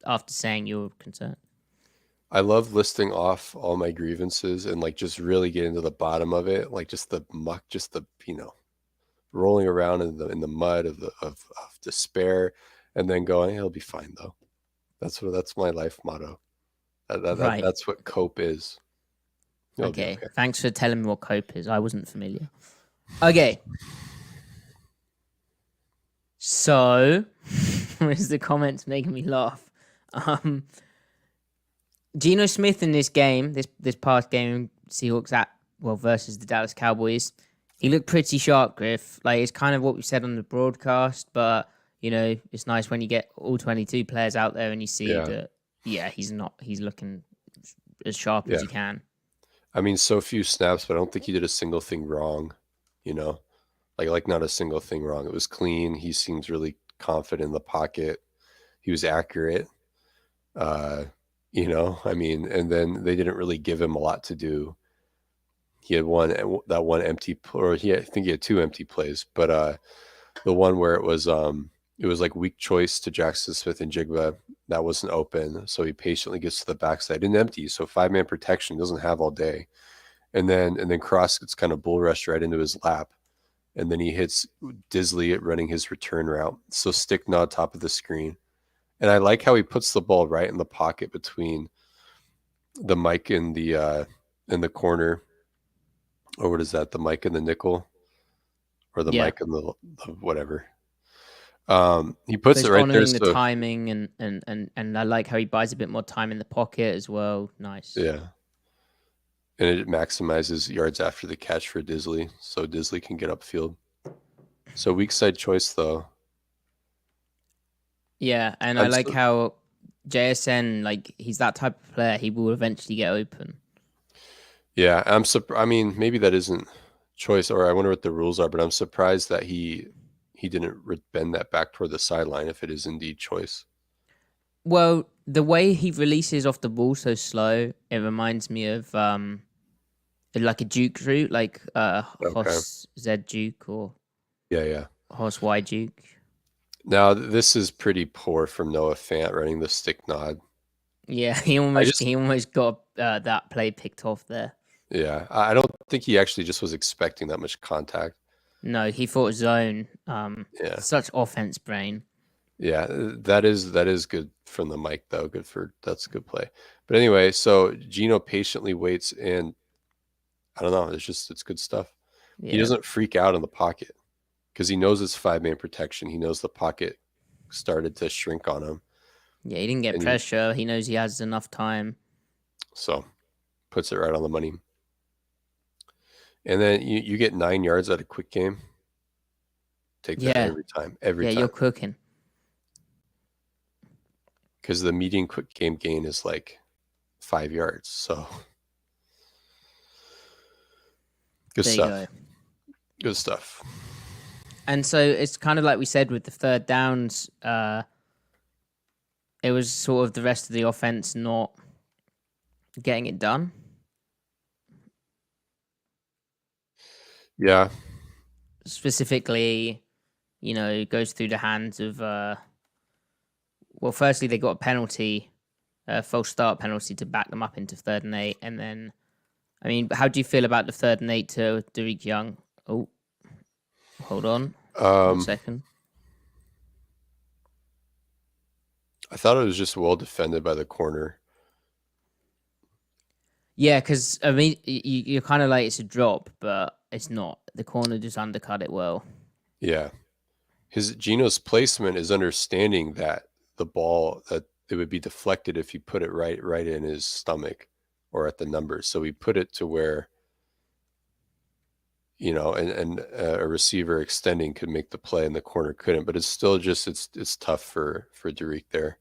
after saying you were concerned. I love listing off all my grievances and like just really getting to the bottom of it, like just the muck, just the rolling around in the mud of despair, and then going, "It'll be fine though." That's my life motto. Right. That's what cope is. Okay. Thanks for telling me what cope is. I wasn't familiar. Okay. So, where's the comments making me laugh? Geno Smith in this game, this past game, Seahawks versus the Dallas Cowboys, he looked pretty sharp, Griff. Like, it's kind of what we said on the broadcast, but, it's nice when you get all 22 players out there and you see that, he's looking as sharp as he can. I mean, so few snaps, but I don't think he did a single thing wrong, like not a single thing wrong. It was clean. He seems really confident in the pocket. He was accurate. I mean, and then they didn't really give him a lot to do. He had one empty, or I think he had two empty plays, but the one where it was like weak choice to Jackson Smith and Jigba, that wasn't open, so he patiently gets to the backside and empty. So 5-man protection doesn't have all day, and then Cross gets kind of bull rushed right into his lap, and then he hits Disley at running his return route. So stick nod top of the screen, and I like how he puts the ball right in the pocket between the Mike and the corner, or what is that? The Mike and the nickel, or the Yeah. Mike and the whatever. He puts So it right there. honoring the So timing and I like how he buys a bit more time in the pocket as well. Nice. yeah, and it maximizes yards after the catch for Disley, so Disley can get upfield. So weak side choice though. Yeah, and I like how JSN, like, he's that type of player. He will eventually get open. Yeah, I mean, maybe that isn't choice, or I wonder what the rules are. But I'm surprised that he didn't bend that back toward the sideline if it is indeed choice. Well, the way he releases off the ball so slow, it reminds me of like a Duke route, like Hoss Z Duke or Yeah. Hoss Y Duke. Now this is pretty poor from Noah Fant running the stick nod. Yeah, he almost got that play picked off there. Yeah, I don't think he actually just was expecting that much contact. No, he thought zone. Yeah, such offense brain. Yeah, that is good from the mic though. That's a good play. But anyway, so Gino patiently waits, and I don't know. It's good stuff. Yeah. He doesn't freak out in the pocket because he knows it's 5-man protection. He knows the pocket started to shrink on him. Yeah, he didn't get pressure. He knows he has enough time. So puts it right on the money. And then you get 9 yards out of quick game. Take that every time. Every time. Yeah, you're cooking. Because the median quick game gain is like 5 yards. So good stuff. Good stuff. And so it's kind of like we said with the third downs, it was sort of the rest of the offense not getting it done. Yeah. Specifically, it goes through the hands of well, firstly they got a penalty, a false start penalty to back them up into 3rd and 8, and then I mean, how do you feel about the 3rd and 8 to Derek Young? Oh, hold on. 1 second. I thought it was just well defended by the corner. Yeah, because I mean, you're kind of like it's a drop, but it's not. The corner just undercut it well. Yeah, Gino's placement is understanding that the ball that it would be deflected if you put it right in his stomach or at the numbers. So we put it to where and a receiver extending could make the play and the corner couldn't. But it's still just it's tough for Derek there.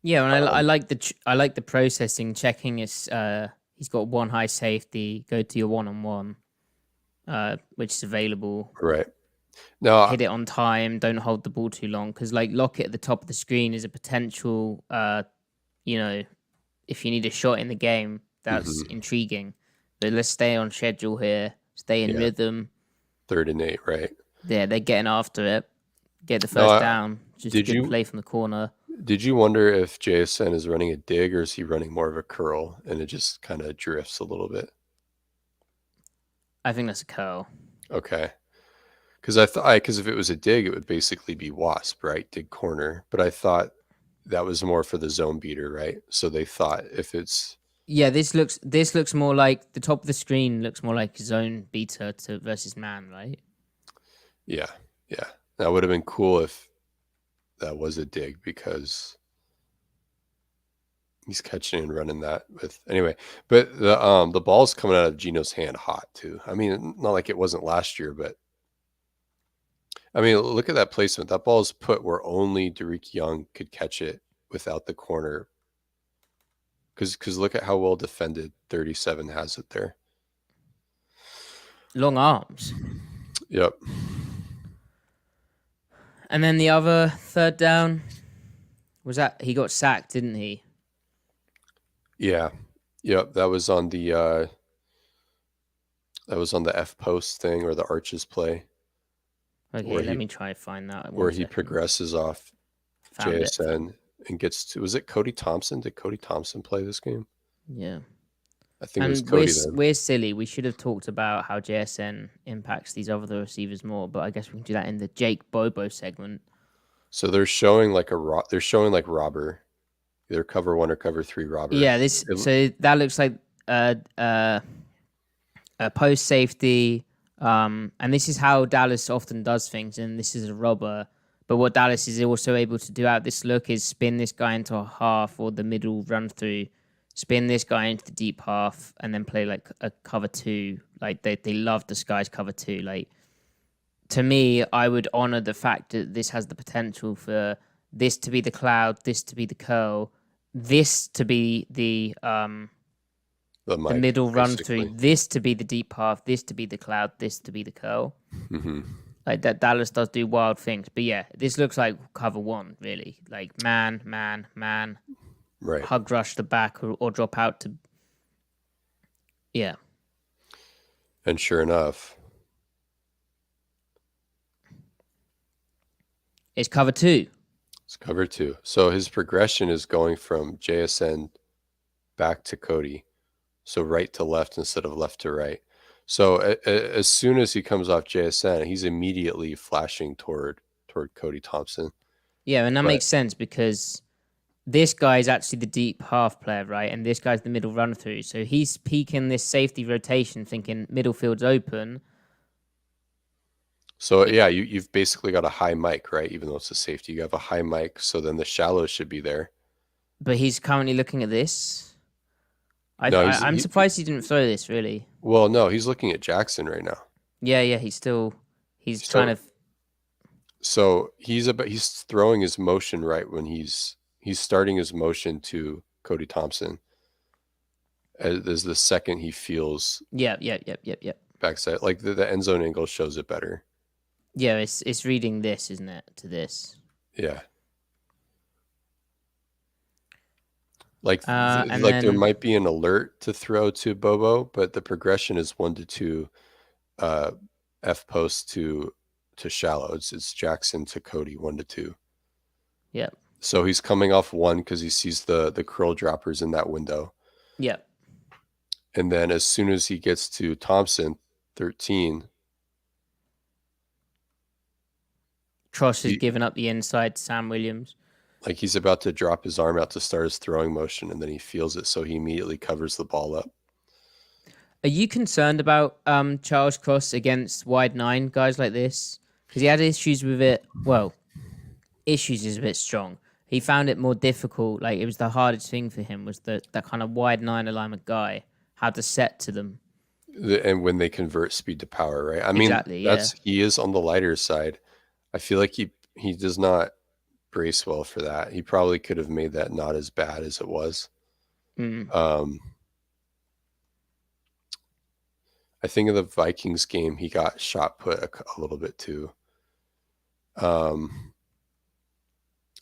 Yeah, and I like the processing, checking his he's got one high safety, go to your 1-on-1, which is available. Right. Now hit it on time, don't hold the ball too long, because like lock it at the top of the screen is a potential if you need a shot in the game, that's intriguing. But let's stay on schedule here, stay in rhythm. 3rd and 8, right? Yeah, they're getting after it. Get the first down. Just a good play from the corner. Did you wonder if JSN is running a dig or is he running more of a curl and it just kind of drifts a little bit? I think that's a curl. Okay. Because if it was a dig, it would basically be wasp, right? Dig corner. But I thought that was more for the zone beater, right? So they thought if it's this looks more like the top of the screen looks more like zone beater versus man, right? Yeah. That would have been cool if that was a dig because he's catching and running that with anyway. But the ball's coming out of Gino's hand hot too. I mean, not like it wasn't last year, but I mean, look at that placement. That ball is put where only Derek Young could catch it without the corner. Because look at how well defended 37 has it there. Long arms. Yep. And then the other third down was that he got sacked, didn't he? Yeah. Yep. That was on the F post thing or the arches play Okay, where let he me try to find that. where One he second. progresses off Found it. JSN and gets to, was it Cody Thompson? Did Cody Thompson play this game? Yeah. I think it was And we're Cody then. we're silly. We should have talked about how JSN impacts these other receivers more, but I guess we can do that in the Jake Bobo segment. So they're showing like they're showing like robber, either cover 1 or cover 3 robber. Yeah, so that looks like a post safety, and this is how Dallas often does things, and this is a robber. But what Dallas is also able to do out this look is spin this guy into a half or the middle run through, spin this guy into the deep half, and then play like a cover 2. Like they love disguise cover 2. Like to me, I would honor the fact that this has the potential for this to be the cloud, this to be the curl, this to be the middle run through, this to be the deep path, this to be the cloud, this to be the curl. Mm-hmm. Like that, Dallas does do wild things. But yeah, this looks like cover 1, really. Like man, right? Hug rush the back or drop out to. Yeah. And sure enough, it's cover 2. It's cover 2. So his progression is going from JSN back to Cody. So right to left instead of left to right. So as soon as he comes off JSN, he's immediately flashing toward Cody Thompson. Yeah, and that makes sense because this guy is actually the deep half player, right? And this guy's the middle run through. So he's peeking this safety rotation, thinking middle field's open. So yeah, you've basically got a high mic, right? Even though it's a safety, you have a high mic. So then the shallow should be there. But he's currently looking at this. I'm surprised he didn't throw this, really. Well, no, he's looking at Jackson right now. Yeah, he's trying to. So he's throwing his motion right when he's starting his motion to Cody Thompson. As the second he feels. Yep. Backside, like the end zone angle shows it better. Yeah, it's reading this, isn't it? To this. Yeah. Like there might be an alert to throw to Bobo, but the progression is 1 to 2 F post to shallow. It's Jackson to Cody 1 to 2. Yep. So he's coming off 1 because he sees the curl droppers in that window. Yep. And then as soon as he gets to Thompson 13, Tross has given up the inside to Sam Williams. Like he's about to drop his arm out to start his throwing motion, and then he feels it, so he immediately covers the ball up. Are you concerned about Charles Cross against wide 9 guys like this? Because he had issues with it. Well, issues is a bit strong. He found it more difficult. Like it was the hardest thing for him was that kind of wide 9 alignment guy, how to set to them. And when they convert speed to power, right? I mean, exactly, he is on the lighter side. I feel like he does not brace well for that. He probably could have made that not as bad as it was. I think in the Vikings game, he got shot put a little bit too. I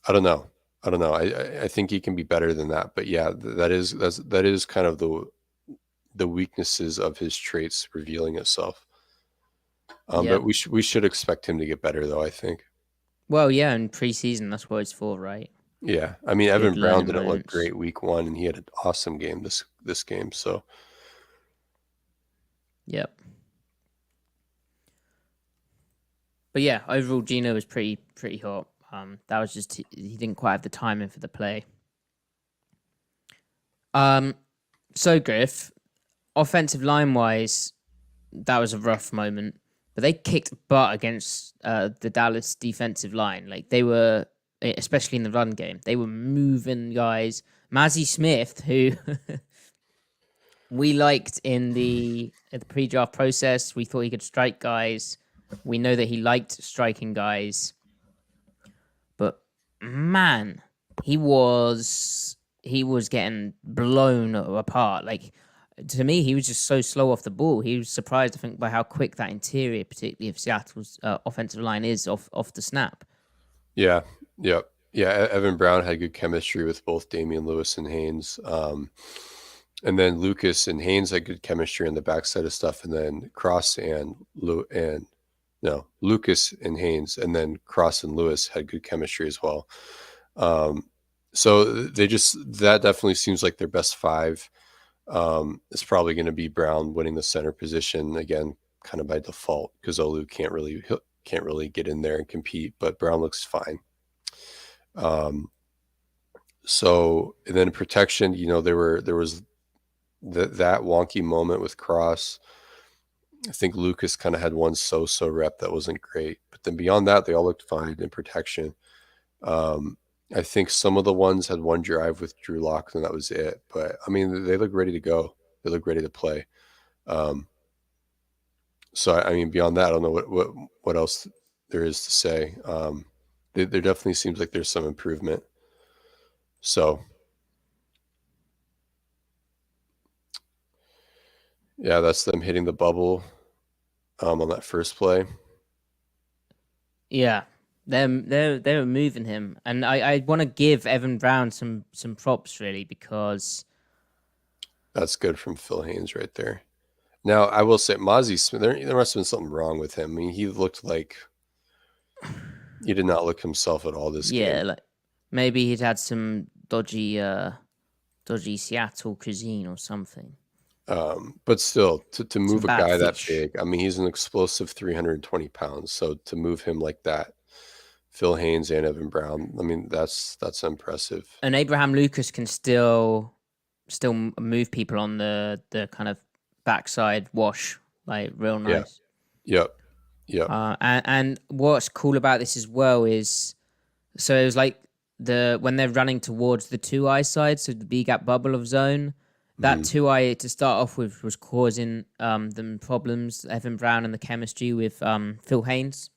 don't know. I think he can be better than that. But yeah, that is kind of the weaknesses of his traits revealing itself. But we should expect him to get better, though, I think. Well, yeah, in preseason, that's what it's for, right? Yeah, I mean, Evan Brown didn't look great week 1, and he had an awesome game this game. So, yep. But yeah, overall, Gino was pretty hot. That was just he didn't quite have the timing for the play. So Griff, offensive line wise, that was a rough moment. But they kicked butt against the Dallas defensive line. Like they were, especially in the run game, they were moving guys. Mazzy Smith, who we liked in the pre-draft process, we thought he could strike guys. We know that he liked striking guys. But man, he was getting blown apart. Like, to me, he was just so slow off the ball. He was surprised, I think, by how quick that interior, particularly of Seattle's offensive line, is off the snap. Yeah, yep, yeah. Evan Brown had good chemistry with both Damian Lewis and Haynes, and then Lucas and Haynes had good chemistry on the backside of stuff, and then Cross and no, Lucas and Haynes, and then Cross and Lewis had good chemistry as well. Um, so that definitely seems like their best five. It's probably going to be Brown winning the center position again, kind of by default, because Olu can't really get in there and compete, but Brown looks fine. So and then protection, there was that wonky moment with Cross. I think Lucas kind of had one so rep that wasn't great, but then beyond that, they all looked fine in protection. Um, I think some of the ones had one drive with Drew Lock, and that was it. But I mean, they look ready to go. They look ready to play. Um, so I mean, beyond that, I don't know what else there is to say. There definitely seems like there's some improvement. So yeah, that's them hitting the bubble on that first play. Yeah, they were moving him, and I want to give Evan Brown some props really, because That's good from Phil Haynes right there. Now I will say, Mozzie Smith, there must have been something wrong with him. I mean, he looked like he did not look himself at all this yeah, game. like maybe he'd had some dodgy Seattle cuisine or something. But still, to Some move a bad guy that fish. big, I mean, he's an explosive 320 pounds. So to move him like that, Phil Haynes and Evan Brown, I mean, that's impressive. And Abraham Lucas can still move people on the kind of backside wash, like real Yeah. nice. Yep. Yep. And what's cool about this as well is, so it was like when they're running towards the 2-eye side, so the B gap bubble of zone, that Mhm. 2-eye to start off with was causing them problems. Evan Brown and the chemistry with Phil Haynes,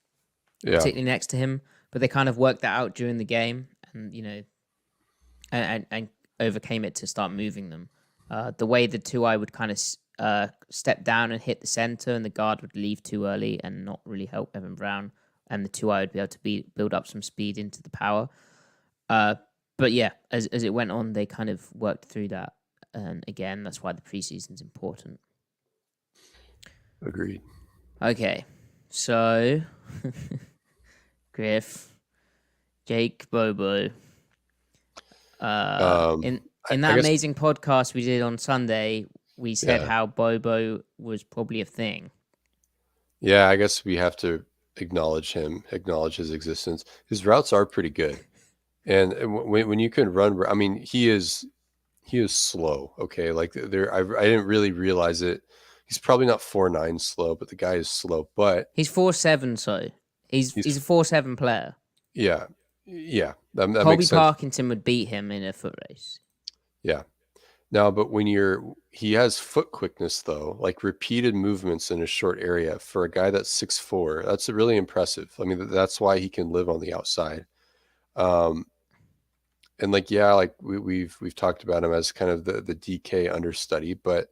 Yeah. particularly next to him, but they kind of worked that out during the game, and and overcame it to start moving them. The way the 2-eye would kind of step down and hit the center, and the guard would leave too early and not really help Evan Brown, and the 2-eye would be able to build up some speed into the power. But yeah, as it went on, they kind of worked through that, and again, that's why the preseason's important. Agreed. Okay, so Griff, Jake, Bobo. In I that guess, amazing podcast we did on Sunday, we said yeah. how Bobo was probably a thing. Yeah, I guess we have to acknowledge him, acknowledge his existence. His routes are pretty good. And when you can run, I mean, he is slow. Okay, like I didn't really realize it. He's probably not 4.9 slow, but the guy is slow. But He's 4'7", so he's he's a 4'7" player. yeah, yeah. That Colby makes sense. Parkinson would beat him in a foot race. Yeah. Now, but he has foot quickness though, like repeated movements in a short area for a guy that's 6'4". That's really impressive. I mean, that's why he can live on the outside. Um, and like yeah, like we've talked about him as kind of the DK understudy, but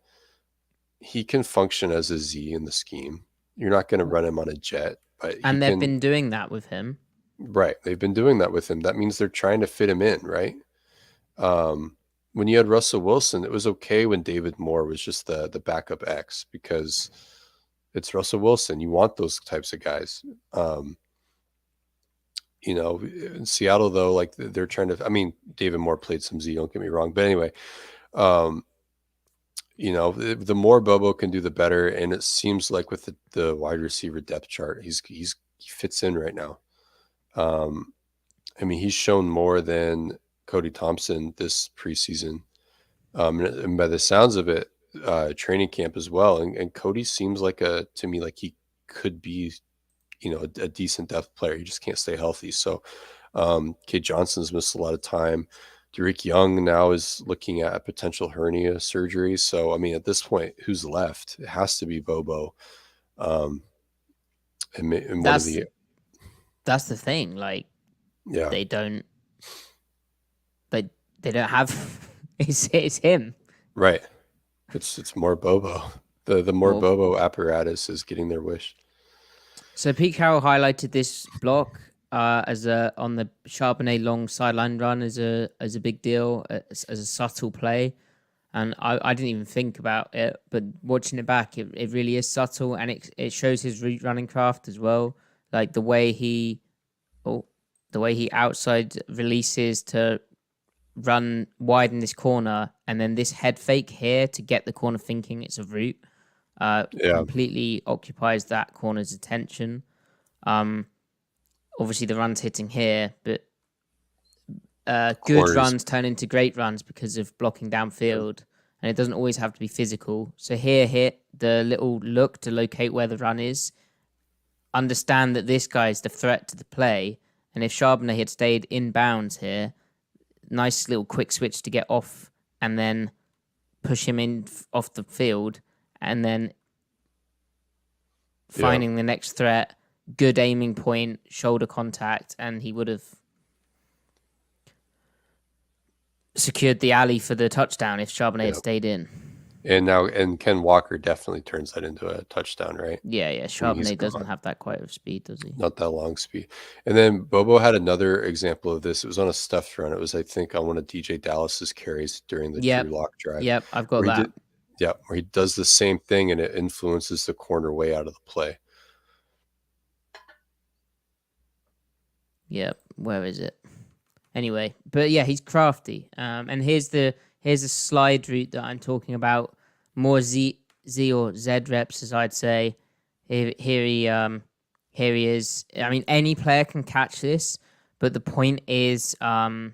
he can function as a Z in the scheme. You're not going to run him on a jet, but he And they've can. been doing that with him. Right, they've been doing that with him. That means they're trying to fit him in, right? When you had Russell Wilson, it was okay when David Moore was just the backup X because it's Russell Wilson. You want those types of guys. In Seattle though, like they're trying to. I mean, David Moore played some Z. Don't get me wrong, but anyway, um, the more Bobo can do, the better. And it seems like with the wide receiver depth chart, he fits in right now. I mean, he's shown more than Cody Thompson this preseason. And by the sounds of it, training camp as well. And Cody seems to me like he could be, a decent depth player. He just can't stay healthy. So, Kate Johnson's missed a lot of time. Derek Young now is looking at a potential hernia surgery. So, I mean, at this point, who's left? It has to be Bobo. And one of That's the, that's the thing. Like yeah, they don't they don't have it's him. right. It's more Bobo. The more Well, Bobo apparatus is getting their wish. so Pete Carroll highlighted this block as a on the Charbonnet long sideline run as a big deal, as a subtle play. And I didn't even think about it, but watching it back, it really is subtle, and it shows his route running craft as well. Like the way he outside releases to run wide in this corner, and then this head fake here to get the corner thinking it's a route, completely occupies that corner's attention. Obviously the run's hitting here, but good runs turn into great runs because of blocking downfield, and it doesn't always have to be physical. So here, hit the little look to locate where the run is, understand that this guy is the threat to the play, and if Charbonnet had stayed in bounds here, nice little quick switch to get off and then push him in off the field, and then finding the next threat, good aiming point, shoulder contact, and he would have secured the alley for the touchdown if Charbonnet had stayed in. And Ken Walker definitely turns that into a touchdown, right? Yeah. Charbonnet doesn't have that quite of speed, does he? Not that long speed. And then Bobo had another example of this. It was on a stuffed run. It was, I think, on one of DJ Dallas's carries during the Drew Lock drive. Yep, I've got that. Where he does the same thing and it influences the corner way out of the play. Yep, where is it? Anyway, but yeah, he's crafty. And here's a slide route that I'm talking about. More Z or Z reps, as I'd say. Here he is. I mean, any player can catch this, but the point is that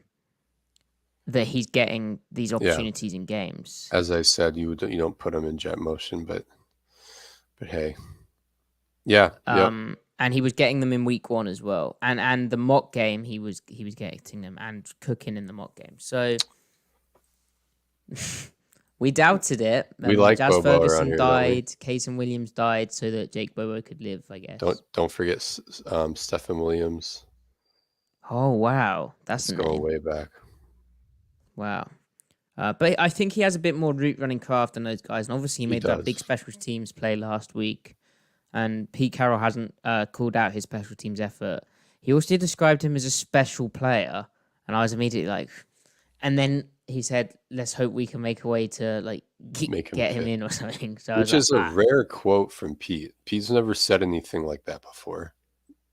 he's getting these opportunities in games. As I said, you don't put him in jet motion, but hey, yeah. And he was getting them in week 1 as well, and the mock game he was getting them and cooking in the mock game. So we doutted it. We like Jazz Bobo Ferguson around here, died, Casey Williams died, so that Jake Bobo could live, I guess. Don't forget Stephen Williams. Oh wow, that's going way back. Wow. But I think he has a bit more route running craft than those guys, and obviously he made that big special teams play last week. And Pete Carroll hasn't called out his special teams effort. He also described him as a special player, and I was immediately like, and then he said, "Let's hope we can make a way to get him in or something." So which is a rare quote from Pete. Pete's never said anything like that before.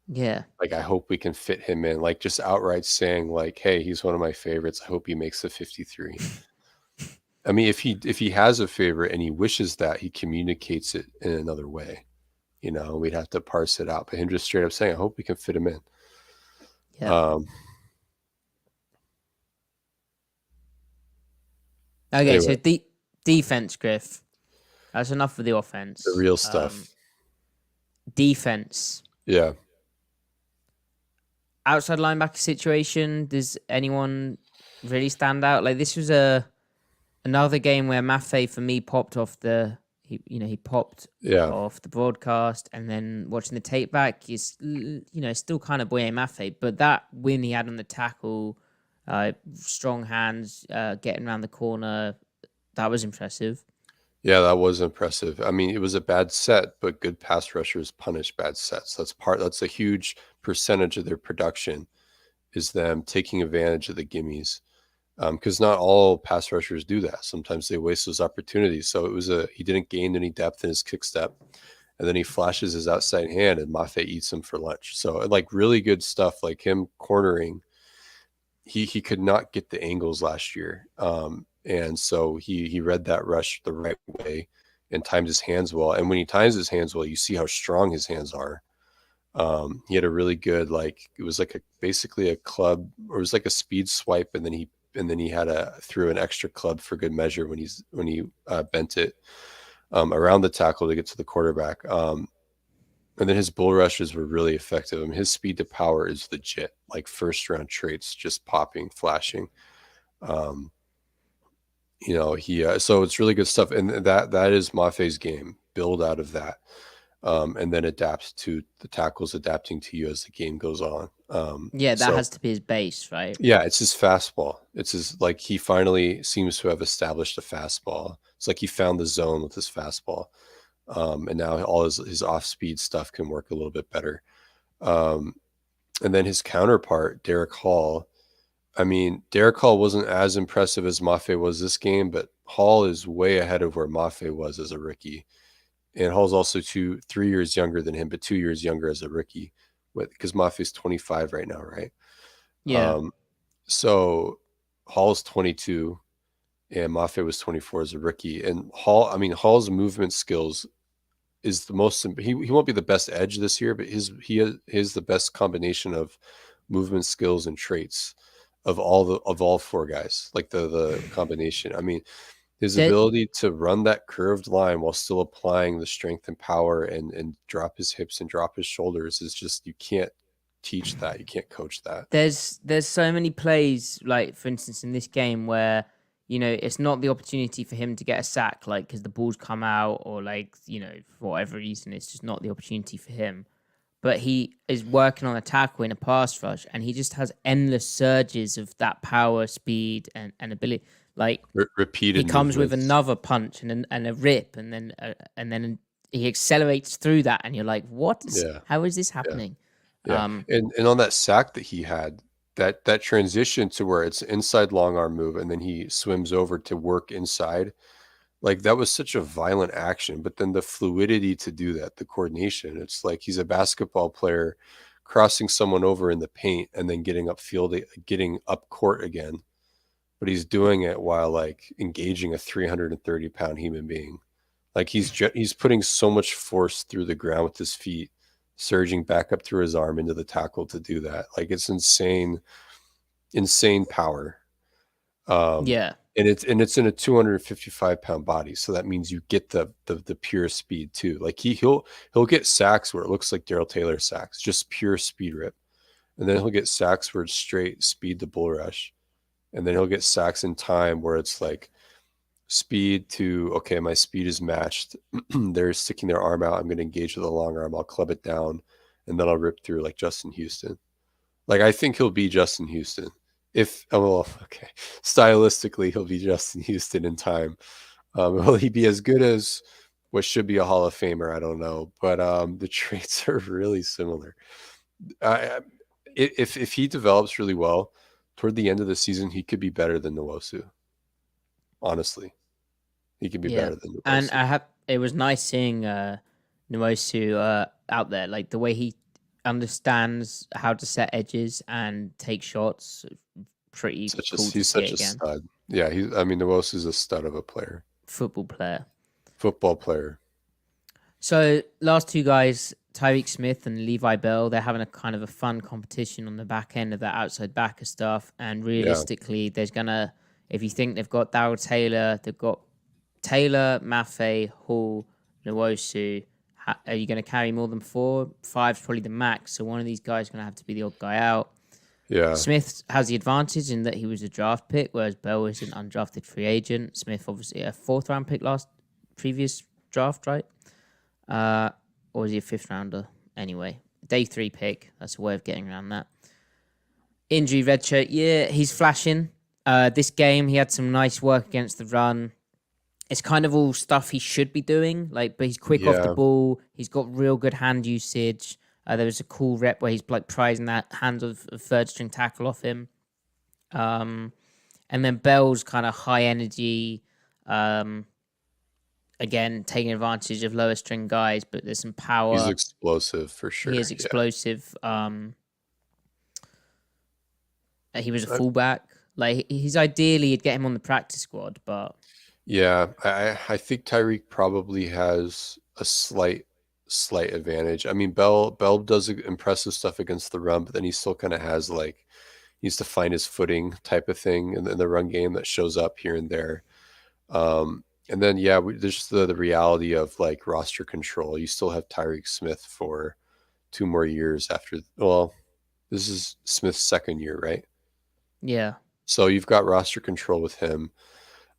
Yeah, like I hope we can fit him in. Like just outright saying like, "Hey, he's one of my favorites. I hope he makes the 53." I mean, if he has a favorite and he wishes that, he communicates it in another way. We'd have to parse it out. But him just straight up saying, I hope we can fit him in. Yeah. Okay, anyway. So defense, Griff. That's enough for the offense. The real stuff. Defense. Yeah. Outside linebacker situation, does anyone really stand out? Like this was another game where Maffei, for me, popped off he popped off the broadcast, and then watching the tape back, he's still kind of Boye Maffei, but that win he had on the tackle, strong hands, getting around the corner, that was impressive. Yeah, that was impressive. I mean, it was a bad set, but good pass rushers punish bad sets. That's a huge percentage of their production, is them taking advantage of the gimmies. Because not all pass rushers do that. Sometimes they waste those opportunities. So he didn't gain any depth in his kick step, and then he flashes his outside hand, and Maffei eats him for lunch. So like really good stuff, like him cornering. He could not get the angles last year, and so he read that rush the right way and timed his hands well. And when he times his hands well, you see how strong his hands are. He had a really good it was basically a club, or it was like a speed swipe, and then he threw an extra club for good measure when he bent it around the tackle to get to the quarterback. And then his bull rushes were really effective. I mean, his speed to power is legit, like first round traits, just popping, flashing. So it's really good stuff. And that is Maffei's game. Build out of that. And then adapt to the tackles adapting to you as the game goes on. That has to be his base, right? Yeah, it's his fastball. It's he finally seems to have established a fastball. It's like he found the zone with his fastball. And now all his off-speed stuff can work a little bit better. And then his counterpart, Derek Hall. I mean, Derek Hall wasn't as impressive as Mafe was this game, but Hall is way ahead of where Mafe was as a rookie. And Hall's also 3 years younger than him, but 2 years younger as a rookie, because Mafe's 25 right now, right? Yeah. Um, so Hall's 22 and Mafe was 24 as a rookie. And Hall's movement skills is the most. He won't be the best edge this year, but he has the best combination of movement skills and traits of all four guys. Like the combination. I mean, his There, ability to run that curved line while still applying the strength and power and drop his hips and drop his shoulders is just, you can't teach that. You can't coach that. there's so many plays, like for instance in this game, where it's not the opportunity for him to get a sack, like because the ball's come out, or like for whatever reason it's just not the opportunity for him. But he is working on a tackle in a pass rush, and he just has endless surges of that power, speed, and ability. Like he Repeated comes with movements. another punch and a rip, and then he accelerates through that, and you're like, what is? Yeah. How is this Yeah. happening? Yeah. And on that sack that he had, that transition to where it's inside long arm move and then he swims over to work inside, like that was such a violent action. But then the fluidity to do that, the coordination, it's like he's a basketball player crossing someone over in the paint and then getting upfield, getting up court again. But he's doing it while like engaging a 330-pound human being. Like he's putting so much force through the ground with his feet, surging back up through his arm into the tackle to do that. Like it's insane, insane power. Yeah, And it's in a 255-pound body, so that means you get the pure speed too. Like he'll get sacks where it looks like Daryl Taylor sacks, just pure speed rip, and then he'll get sacks where it's straight speed to bull rush, and then he'll get sacks in time where it's like speed to, okay, my speed is matched. They're sticking their arm out. I'm going to engage with a long arm. I'll club it down, and then I'll rip through like Justin Houston. Like I think he'll be Justin Houston. Okay, stylistically he'll be Justin Houston in time. Will he be as good as what should be a Hall of Famer? I don't know, but the traits are really similar. If he develops really well toward the end of the season, he could be better than Nwosu. Honestly, he could be yeah. better than And Nwosu. it was nice seeing Nwosu out there, like the way he understands how to set edges and take shots. Pretty cool to He's see such it a again. stud. Yeah, Nwosu's a stud of a player, Football player. football player. So last two guys, Tyreek Smith and Levi Bell, they're having a kind of a fun competition on the back end of that outside backer stuff. And Yeah, realistically, if you think they've got Darryl Taylor, they've got Taylor, Mafe, Hall, Nwosu. Are you going to carry more than 4? 5's probably the max. So one of these guys is going to have to be the odd guy out. yeah, Smith has the advantage in that he was a draft pick, whereas Bell is an undrafted free agent. Smith, obviously, a 4th round pick previous draft, right? Or is he a 5th rounder? Anyway, day 3 pick. That's a way of getting around that. Injury redshirt, yeah, he's flashing. This game, he had some nice work against the run. It's kind of all stuff he should be doing, but he's quick off the yeah. ball. He's got real good hand usage. There was a cool rep where he's like prizing that hand of third string tackle off him. And then Bell's kind of high energy, again, taking advantage of lower string guys, but there's some power. He's explosive for sure. He is Yeah. explosive. He was a fullback. Like he's ideally, you'd get him on the practice squad, but Yeah, I think Tyreek probably has a slight advantage. I mean, Bell does impressive stuff against the run, but then he still kind of has like, he needs to find his footing type of thing in the run game that shows up here and there. And then yeah, there's the reality of like roster control. You still have Tyreek Smith for 2 more years after. Well, this is Smith's 2nd year, right? yeah. So you've got roster control with him.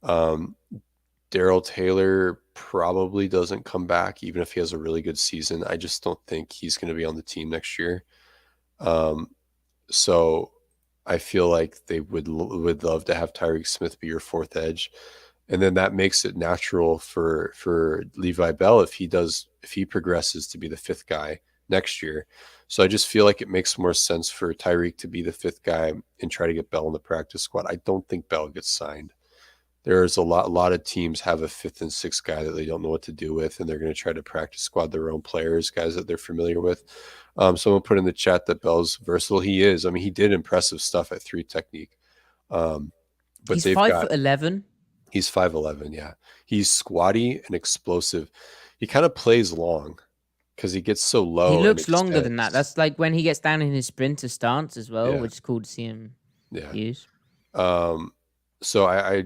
Daryl Taylor probably doesn't come back, even if he has a really good season. I just don't think he's going to be on the team next year. So I feel like they would love to have Tyreek Smith be your 4th edge, and then that makes it natural for Levi Bell if he progresses to be the 5th guy next year. So I just feel like it makes more sense for Tyreek to be the fifth guy and try to get Bell in the practice squad. I don't think Bell gets signed. There's a lot of teams have a fifth and sixth guy that they don't know what to do with, and they're going to try to practice squad their own players, guys that they're familiar with. Someone put in the chat that Bell's versatile. He is. I mean, he did impressive stuff at 3 technique. But He's they've got 5'11". he's 5'11", yeah. He's squatty and explosive. He kind of plays long because he gets so He low and looks longer than that. extends. That's like when he gets down in his sprinter stance as well, Yeah, which is cool to see him yeah. use. So I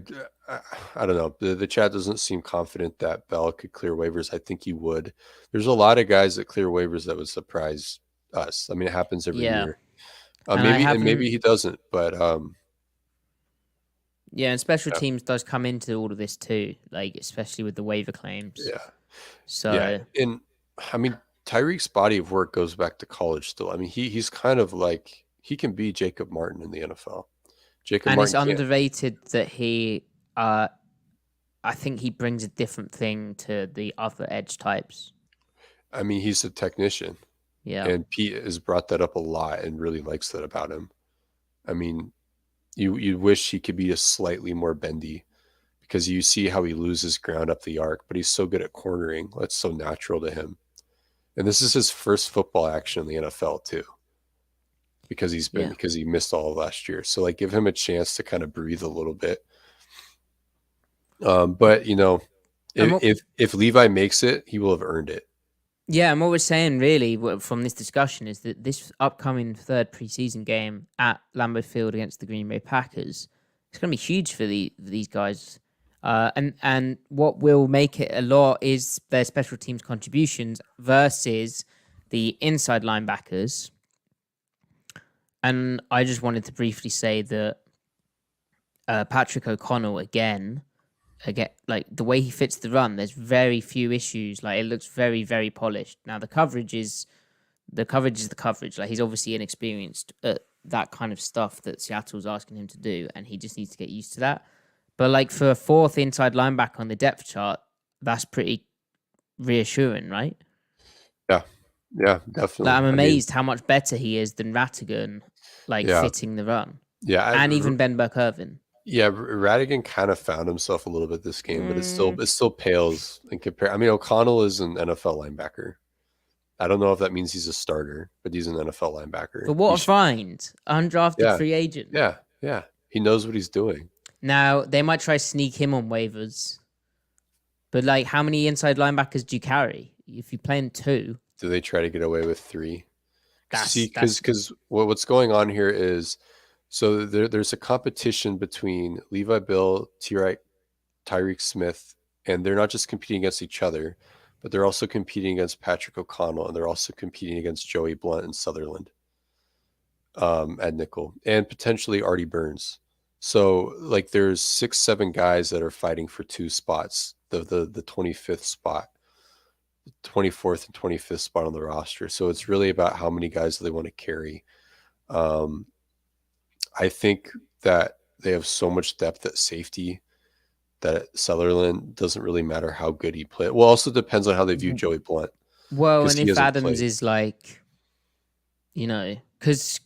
don't know. The chat doesn't seem confident that Bell could clear waivers. I think he would. There's a lot of guys that clear waivers that would surprise us. I mean, it happens every Yeah. year. And I Maybe haven't. he doesn't, but Yeah, and special yeah, teams does come into all of this too, like especially with the waiver claims. yeah, yeah. So And I mean, Tyreek's body of work goes back to college still. I mean, he's kind of like he can be Jacob Martin in the NFL. Jacob and it's Martin can't. underrated that I think he brings a different thing to the other edge types. I mean, he's a technician, Yeah. and Pete has brought that up a lot and really likes that about him. I mean, you wish he could be a slightly more bendy because you see how he loses ground up the arc, but he's so good at cornering. That's so natural to him. And this is his first football action in the NFL too, because he missed all of last year. So like give him a chance to kind of breathe a little bit. But you know, if Levi makes it, he will have earned it. Yeah, and what we're saying really from this discussion is that this upcoming third preseason game at Lambeau Field against the Green Bay Packers, it's going to be huge for these guys. And what will make it a lot is their special teams contributions versus the inside linebackers. And I just wanted to briefly say that Patrick O'Connell again, like the way he fits the run, there's very few issues. Like it looks very, very polished. Now the coverage is the coverage. Like he's obviously inexperienced at that kind of stuff that Seattle's asking him to do, and he just needs to get used to that. But like for a fourth inside linebacker on the depth chart, that's pretty reassuring, right? Yeah, definitely. Like I'm amazed how much better he is than Rattigan, like Yeah. fitting the run, Yeah, and even Ben Burke-Irvin. Yeah, Radigan kind of found himself a little bit this game, but it still pales in compare. I mean, O'Connell is an NFL linebacker. I don't know if that means he's a starter, but he's an NFL linebacker. But what a find! Undrafted free agent. Yeah. He knows what he's doing. Now they might try to sneak him on waivers, but like, how many inside linebackers do you carry? If you're playing 2, Do they try to get away with 3? that's Because what's going on here is, so there's a competition between Levi Bill, Tyreek Smith, and they're not just competing against each other, but they're also competing against Patrick O'Connell, and they're also competing against Joey Blunt and Sutherland at nickel, and potentially Artie Burns. So like there's 6-7 guys that are fighting for 2 spots, the 25th spot, 24th and 25th spot on the roster. So it's really about how many guys they want to carry. I think that they have so much depth at safety that Sutherland doesn't really matter how good he played. Well, also depends on how they view Joey Blunt. well, and if Adams is like, you know, because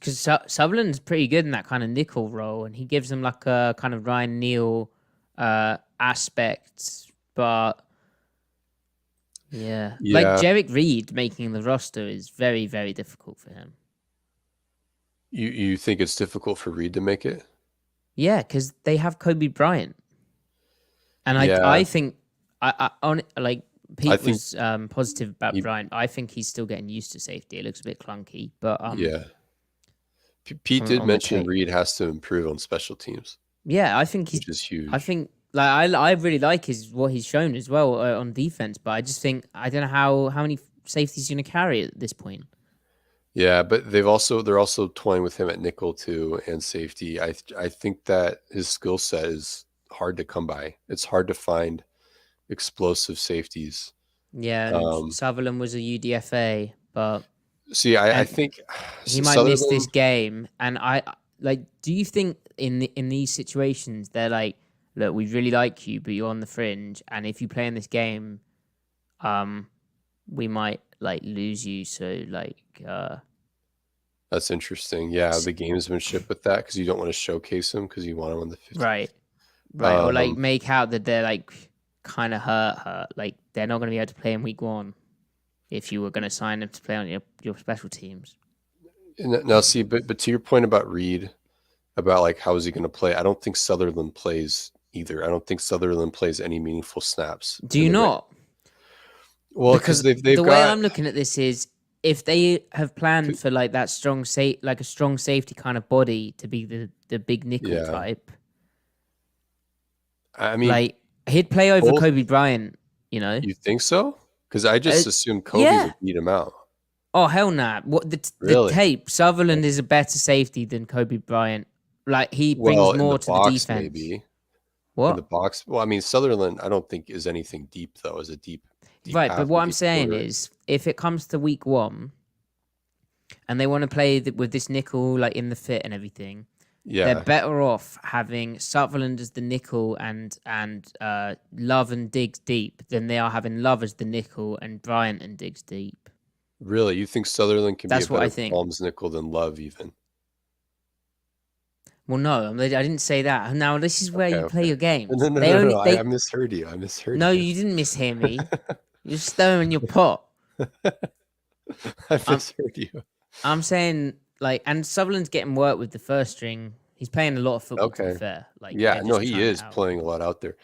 Sutherland's pretty good in that kind of nickel role, and he gives them like a kind of Ryan Neal aspect, but yeah, like Jerick Reed making the roster is very, very difficult for him. You think it's difficult for Reed to make it? Yeah, because they have Kobe Bryant, and I think Pete was positive about Bryant. I think he's still getting used to safety. It looks a bit clunky, but Pete did mention Reed has to improve on special teams. Yeah, I think which is huge. I think I really like what he's shown as well on defense, but I just think I don't know how many safeties he's going to carry at this point. Yeah, but they're also toying with him at nickel too and safety. I think that his skill set is hard to come by. It's hard to find explosive safeties. Yeah, and Sutherland was a UDFA, but see, I think he might miss this game. And do you think in these situations they're like, look, we really like you, but you're on the fringe, and if you play in this game, we might like lose you. So like, That's interesting. Yeah, the gamesmanship with that because you don't want to showcase them because you want them on the 15th. right, or like make out that they're like kind of hurt, like they're not going to be able to play in week 1 if you were going to sign them to play on your special teams. Now, see, but to your point about Reed, about like how is he going to play? I don't think Sutherland plays either. I don't think Sutherland plays any meaningful snaps. Do you not? Well, because they've the got, way I'm looking at this is if they have planned for like that strong like a strong safety kind of body to be the big nickel type. I mean, like he'd play over Kobe Bryant. You know? You think so? Because I just assumed Kobe would beat him out. Oh hell nah! What the tape? Sutherland is a better safety than Kobe Bryant. Like he brings more to the defense. Maybe. What? In the box? Well, I mean, Sutherland, I don't think is anything deep though. Is a deep right, but what I'm saying is, if it comes to week 1, and they want to play with this nickel like in the fit and everything, they're better off having Sutherland as the nickel and Love and Diggs deep than they are having Love as the nickel and Bryant and Diggs deep. Really? You think Sutherland can be a better Palms nickel than Love even? Well, no, I didn't say that. Now, this is where you play your games. No. I misheard you. No, you didn't mishear me. You're stirring your pot. I misheard you. I'm saying, like, and Sutherland's getting work with the first string. He's playing a lot of football, to be fair. Like, he is playing a lot out there.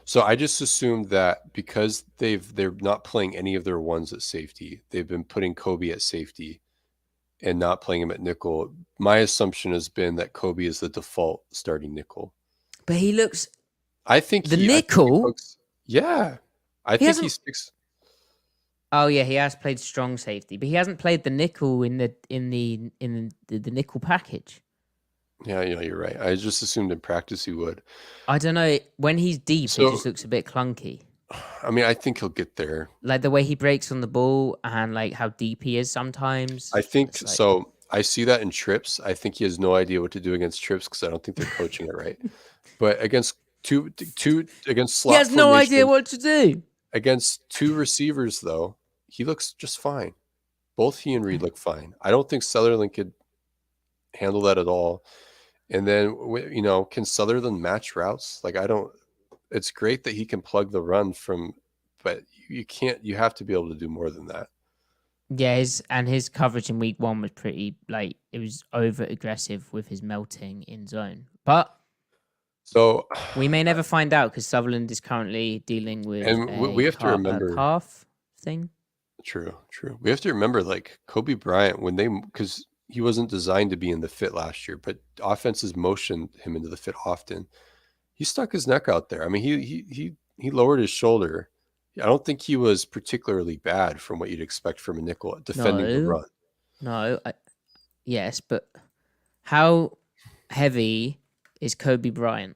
So I just assumed that because they're not playing any of their ones at safety, they've been putting Kobe at safety and not playing him at nickel. My assumption has been that Kobe is the default starting nickel. But he looks. I think the nickel. I think he sticks. Oh yeah, he has played strong safety, but he hasn't played the nickel in the nickel package. Yeah, you're right. I just assumed in practice he would. I don't know. When he's deep, it just looks a bit clunky. I mean, I think he'll get there. Like the way he breaks on the ball and like how deep he is sometimes. I think so. I see that in trips. I think he has no idea what to do against trips because I don't think they're coaching it right. But against two against slot, he has no idea what to do. Against 2 receivers, though, he looks just fine. Both he and Reed look fine. I don't think Sutherland could handle that at all. And then, can Sutherland match routes? Like, it's great that he can plug the run but you can't, you have to be able to do more than that. Yeah, his coverage in week 1 was pretty, like, it was over aggressive with his melting in zone. But we may never find out because Sutherland is currently dealing with we have to remember calf thing. True. We have to remember, like, Kobe Bryant, because he wasn't designed to be in the fit last year, but offenses motioned him into the fit often. He stuck his neck out there. I mean, he lowered his shoulder. I don't think he was particularly bad from what you'd expect from a nickel defending the run. No, yes, but how heavy is Kobe Bryant?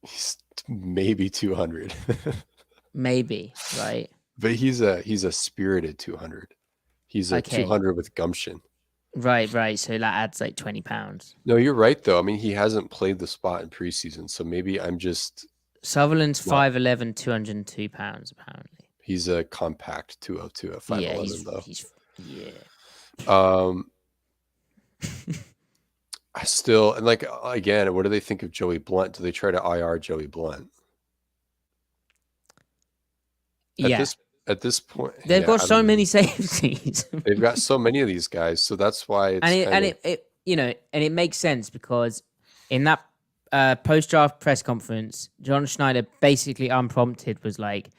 He's maybe 200. Maybe, right? But he's a spirited 200. He's a 200 with gumption. Right. So that adds like 20 pounds. No, you're right, though. I mean, he hasn't played the spot in preseason, so maybe I'm just... Sutherland's 5'11", 202 pounds, apparently. He's a compact 202 at 5'11", though. I still... And, like, again, what do they think of Joey Blunt? Do they try to IR Joey Blunt? At this point, they've got so many safeties. They've got so many of these guys, so that's why it's it makes sense because in that post-draft press conference, John Schneider basically unprompted was like,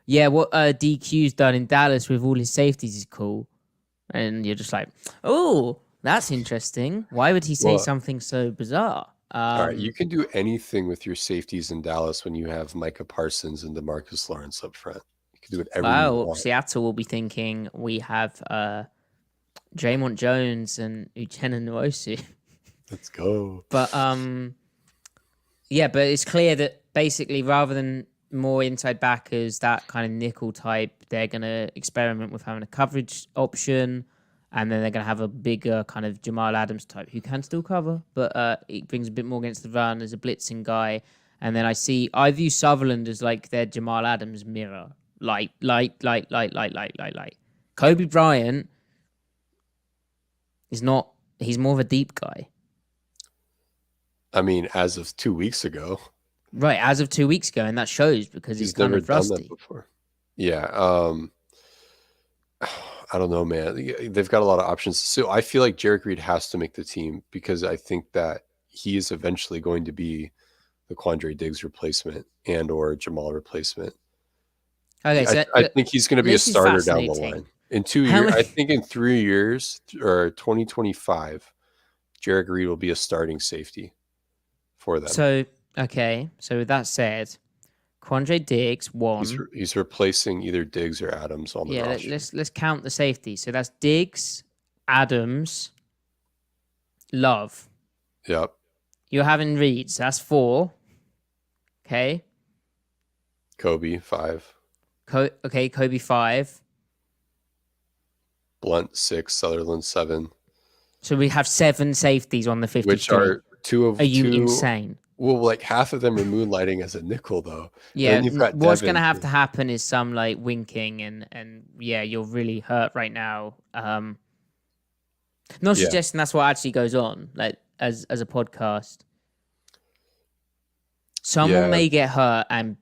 "Yeah, what DQ's done in Dallas with all his safeties is cool," and you're just like, "Oh, that's interesting. Why would he say something so bizarre?" All right, you can do anything with your safeties in Dallas when you have Micah Parsons and DeMarcus Lawrence up front. Do whatever you want. Seattle will be thinking we have Draymond Jones and Uchenna Nwosu. Let's go. But but it's clear that basically rather than more inside backers, that kind of nickel type, they're gonna experiment with having a coverage option, and then they're gonna have a bigger kind of Jamal Adams type who can still cover, but it brings a bit more against the run as a blitzing guy. And then I view Sutherland as like their Jamal Adams mirror. Light. Kobe Bryant is not. He's more of a deep guy. I mean, as of 2 weeks ago, Right, as of 2 weeks ago, and that shows because he's he's kind never of done that rusty. before. Yeah. I don't know, man. They've got a lot of options. So I feel like Jarek Reed has to make the team because I think that he is eventually going to be the Quandre Diggs replacement and or Jamal replacement. Okay, so I think he's going to be a this is starter down the fascinating. line. In 2 years, I think in 3 years or 2025, Jarek Reed will be a starting safety for them. So with that said, Quandre Diggs He's one. he's replacing either Diggs or Adams on the Yeah, roster. let's count the safety. So that's Diggs, Adams, Love. Yep. You're having Reed, so that's 4. Okay. Kobe 5, Kobe 5. Blunt 6, Sutherland 7, So we have 7 safeties on the which 53. are two of Are you two. insane? Well, like half of them are moonlighting as a nickel, though. Yeah, And then you've got what's Devin. gonna have to happen is some like winking and yeah, you're really hurt right now. Not Yeah. suggesting that's what actually goes on, like as a podcast. Someone Yeah. may get hurt and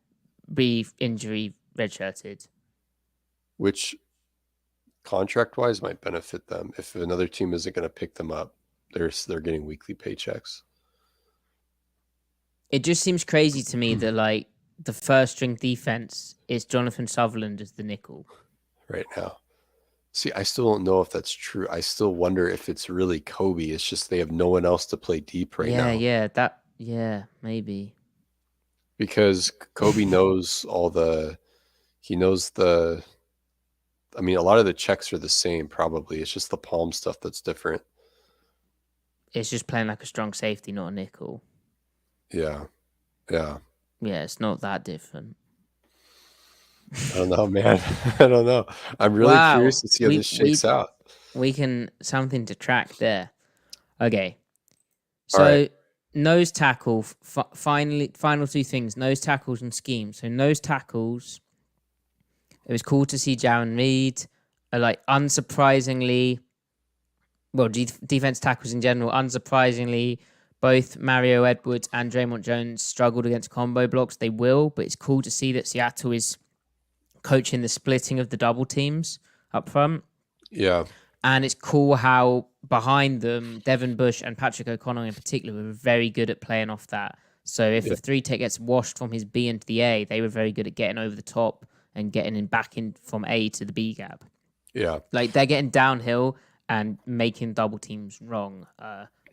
be injury redshirted. Which contract-wise might benefit them. If another team isn't going to pick them up, they're getting weekly paychecks. It just seems crazy to me that like the first string defense is Jonathan Sutherland as the nickel right now. See, I still don't know if that's true. I still wonder if it's really Kobe. It's just they have no one else to play deep right now. Yeah, maybe. Because Kobe knows he knows I mean, a lot of the checks are the same, probably. It's just the palm stuff that's different. It's just playing like a strong safety, not a nickel. Yeah. Yeah, it's not that different. I don't know, man. I don't know. I'm really curious to see how this shakes out. We can something to track there. Okay. So right. Nose tackle, final 2 things, nose tackles and scheme. So nose tackles, it was cool to see Jaron Reed, like unsurprisingly, well, defense tackles in general, unsurprisingly, both Mario Edwards and Draymond Jones struggled against combo blocks. They will, but it's cool to see that Seattle is coaching the splitting of the double teams up front. Yeah. And it's cool how behind them, Devin Bush and Patrick O'Connell in particular were very good at playing off that. So if a 3-tech gets washed from his B into the A, they were very good at getting over the top and getting him back in from A to the B gap. Yeah. Like they're getting downhill and making double teams wrong,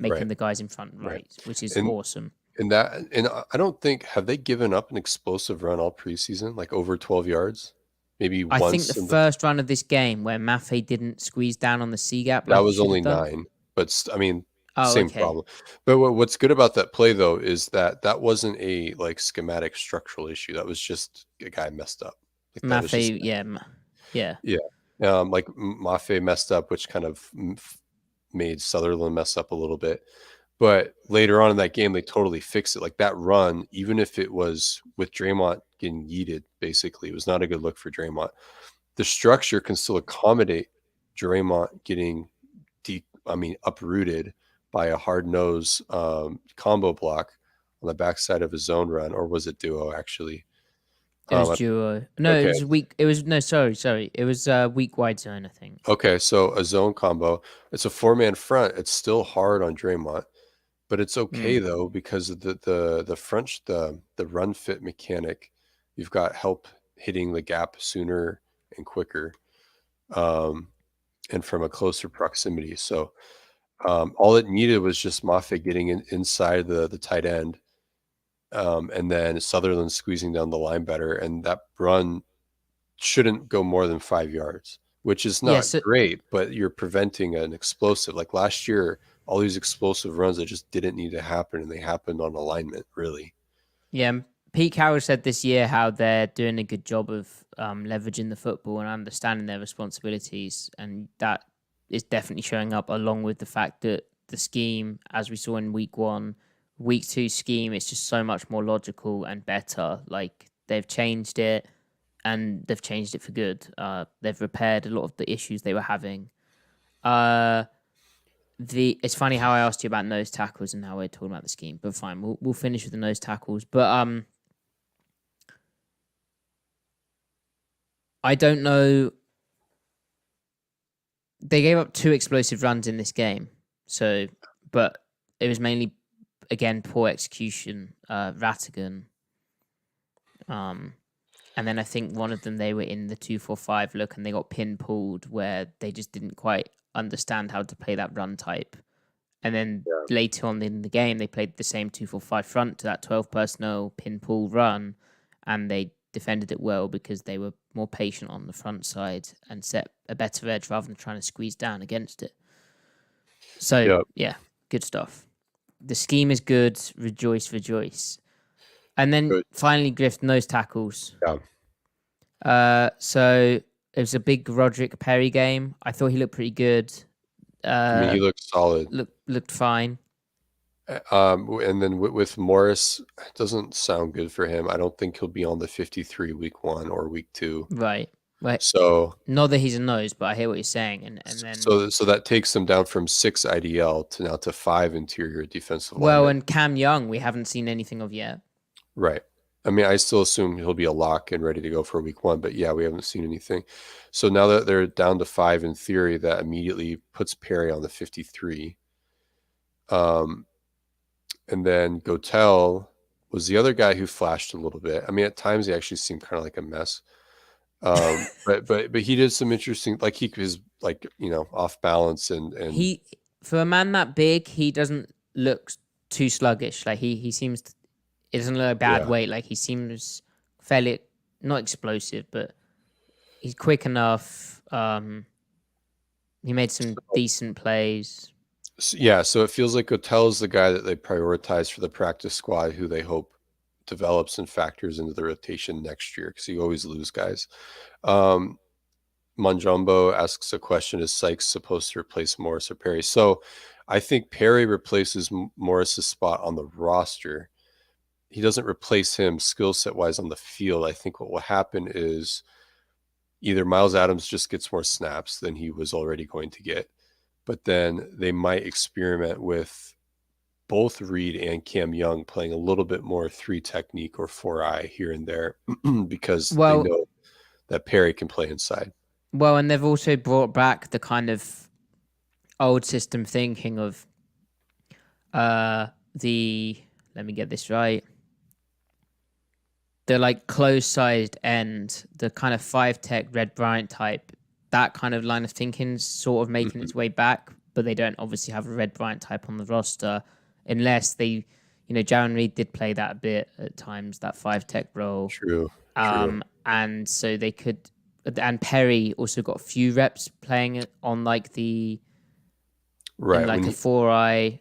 making the guys in front right, which is awesome. And I don't think, have they given up an explosive run all preseason, like over 12 yards? Maybe once. I think the first run of this game where Maffei didn't squeeze down on the C gap. That was only 9, but I mean, same okay. problem. But what's good about that play though is that wasn't a like schematic structural issue. That was just a guy messed up. Like Maffei, yeah. Like Maffei messed up, which kind of made Sutherland mess up a little bit. But later on in that game, they totally fixed it. Like that run, even if it was with Draymond getting yeeted, basically, it was not a good look for Draymond. The structure can still accommodate Draymond getting uprooted by a hard nose combo block on the backside of his zone run, or was it duo actually? It was duo. No, okay. It was weak. It was sorry. It was weak wide zone, I think. Okay, so a zone combo. It's a 4-man front. It's still hard on Draymond. But it's okay though, because of the front, the run fit mechanic, you've got help hitting the gap sooner and quicker, and from a closer proximity. So all it needed was just Maffei getting inside the tight end, and then Sutherland squeezing down the line better, and that run shouldn't go more than 5 yards, which is not great, but you're preventing an explosive. Like last year, all these explosive runs that just didn't need to happen, and they happened on alignment, really. Yeah, Pete Carroll said this year how they're doing a good job of leveraging the football and understanding their responsibilities, and that is definitely showing up, along with the fact that the scheme, as we saw in week 1, week 2 scheme, it's just so much more logical and better. Like they've changed it, and they've changed it for good. They've repaired a lot of the issues they were having. It's funny how I asked you about nose tackles and how we're talking about the scheme, but fine, we'll finish with the nose tackles. But I don't know. They gave up 2 explosive runs in this game, but it was mainly again poor execution. Rattigan, and then I think one of them they were in the 2-4-5 look and they got pin pulled where they just didn't quite understand how to play that run type. And then later on in the game, they played the same 2-4-5 front to that 12 personnel pin pull run, and they defended it well because they were more patient on the front side and set a better edge rather than trying to squeeze down against it. So, yeah, good stuff. The scheme is good. Rejoice, rejoice. And then finally, Griff, nose tackles. Yeah. So it was a big Roderick Perry game. I thought he looked pretty good. I mean, he looked solid. Looked fine. And then with Morris, it doesn't sound good for him. I don't think he'll be on the 53 week 1 or week 2. Right. So not that he's a nose, but I hear what you're saying. And then so that takes them down from 6 IDL to now to 5 interior defensive linemen. Well, and Cam Young, we haven't seen anything of yet. Right. I mean, I still assume he'll be a lock and ready to go for week 1, but yeah, we haven't seen anything. So now that they're down to 5 in theory, that immediately puts Perry on the 53. And then Gotel was the other guy who flashed a little bit. I mean, at times he actually seemed kind of like a mess. But he did some interesting, like he was like, off balance and he, for a man that big, he doesn't look too sluggish. Like he seems, it doesn't look a bad weight. Like he seems fairly, not explosive, but he's quick enough. He made some decent plays. Yeah, so it feels like Gotel is the guy that they prioritize for the practice squad, who they hope develops and factors into the rotation next year, because you always lose guys. Monjumbo asks a question: is Sykes supposed to replace Morris or Perry? So I think Perry replaces Morris's spot on the roster. He doesn't replace him skill set wise on the field. I think what will happen is either Miles Adams just gets more snaps than he was already going to get, but then they might experiment with both Reed and Cam Young playing a little bit more 3 technique or 4-eye here and there because they know that Perry can play inside. Well, and they've also brought back the kind of old system thinking of let me get this right, the like close-sized end, the kind of 5-tech Red Bryant type, that kind of line of thinking sort of making its way back, but they don't obviously have a Red Bryant type on the roster unless they, Jaron Reed did play that a bit at times, that 5-tech role. True. And so they could, and Perry also got a few reps playing on like the, right, like a 4-eye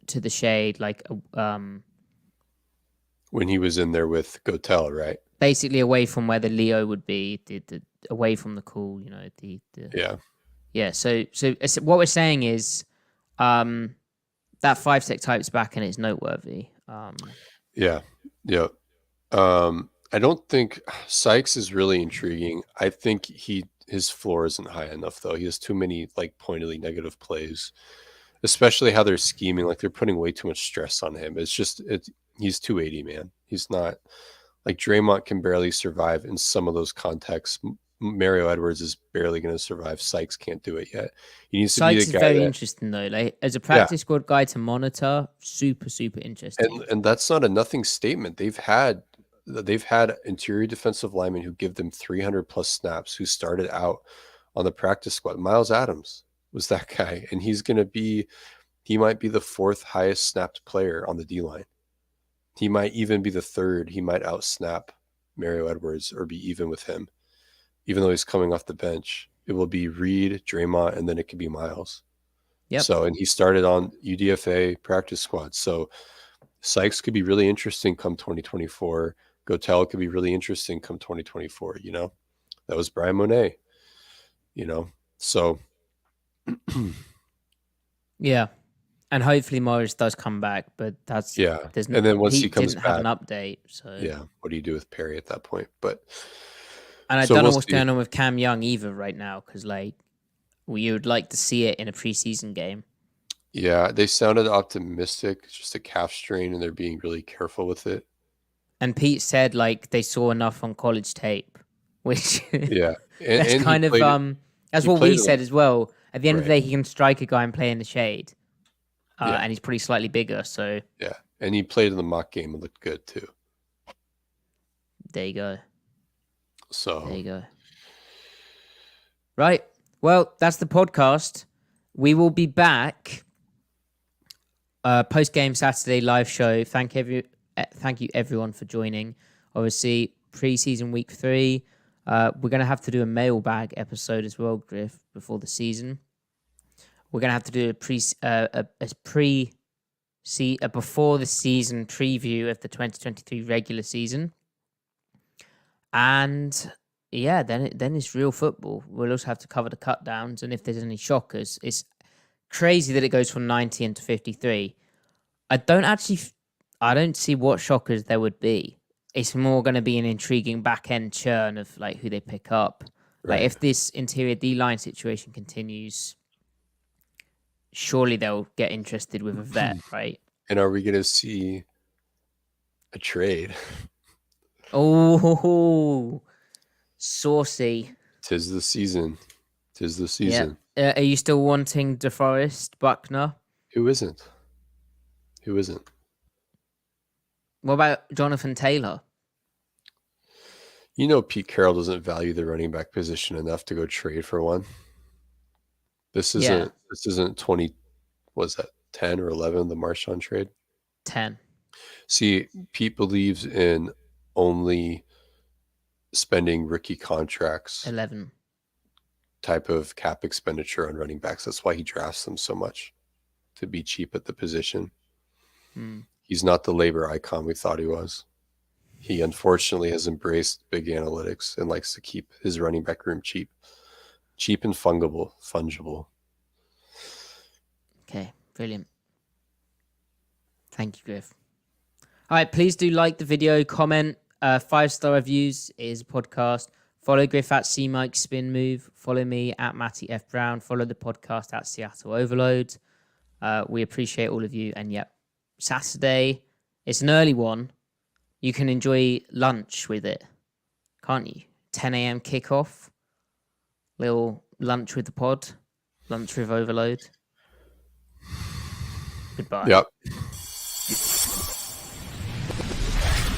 to the shade, like when he was in there with Gotel, right? Basically away from where the Leo would be, the away from the cool, yeah. So what we're saying is, that 5-tech type's back and it's noteworthy. Yeah. I don't think Sykes is really intriguing. I think his floor isn't high enough though. He has too many like pointedly negative plays, especially how they're scheming. Like they're putting way too much stress on him. He's 280, man. He's not like Draymond can barely survive in some of those contexts. Mario Edwards is barely going to survive. Sykes can't do it yet. He needs Sykes to be the is guy. Very interesting though. Like as a practice squad guy to monitor, super interesting. And that's not a nothing statement. They've had interior defensive linemen who give them 300 plus snaps who started out on the practice squad. Miles Adams was that guy, and he might be the 4th highest snapped player on the D line. He might even be the 3rd. He might outsnap Mario Edwards or be even with him, even though he's coming off the bench. It will be Reed, Draymond, and then it could be Miles. Yep. So, and he started on UDFA practice squad. So Sykes could be really interesting come 2024. Gotel could be really interesting come 2024. That was Brian Monet, so. Yeah. And hopefully Morris does come back, but Yeah. And then once he Pete comes didn't have an back, update, so yeah, what do you do with Perry at that point? But and I so don't know we'll what's see. going on with Cam Young either right now because like we would like to see it in a preseason game. Yeah, they sounded optimistic. It's just a calf strain, and they're being really careful with it. And Pete said like they saw enough on college tape, which Yeah, that's and he kind of played. that's He what we played said as well. At the end of the right. day, he can strike a guy and play in the shade, Yeah, and he's pretty slightly bigger. So yeah, and he played in the mock game and looked good too. there you go. There So you go. Right. Well, that's the podcast. We will be back. Post game Saturday live show. Thank you everyone for joining. Obviously, preseason week 3. We're gonna have to do a mailbag episode as well, Griff, before the season. We're gonna have to do a before the season preview of the 2023 regular season, and yeah, then it's real football. We'll also have to cover the cut downs, and if there's any shockers. It's crazy that it goes from 90 into 53. I don't see what shockers there would be. It's more going to be an intriguing back end churn of like who they pick up. Like right. if this interior D line situation continues, surely they'll get interested with a vet, right? And are we going to see a trade? Oh, saucy. Tis the season. Tis the Yeah. season. Are you still wanting DeForest Buckner? Who isn't? Who isn't? What about Jonathan Taylor? You know, Pete Carroll doesn't value the running back position enough to go trade for one. This isn't 20. Was that 10 or 11? The Marshawn trade. 10. See, Pete believes in only spending rookie contracts 11. type of cap expenditure on running backs. That's why he drafts them so much, to be cheap at the position. He's not the labor icon we thought he was. He unfortunately has embraced big analytics and likes to keep his running back room cheap and fungible. Okay, brilliant. Thank you, Griff. All right, please do like the video, comment. 5-star reviews is a podcast. Follow Griff at CMike Spin Move. Follow me at Matty F Brown. Follow the podcast at Seattle Overload. We appreciate all of you. And yep, Saturday, it's an early one. You can enjoy lunch with it, can't you? 10 a.m. kickoff. Little lunch with the pod. Lunch with Overload. Goodbye. Yep.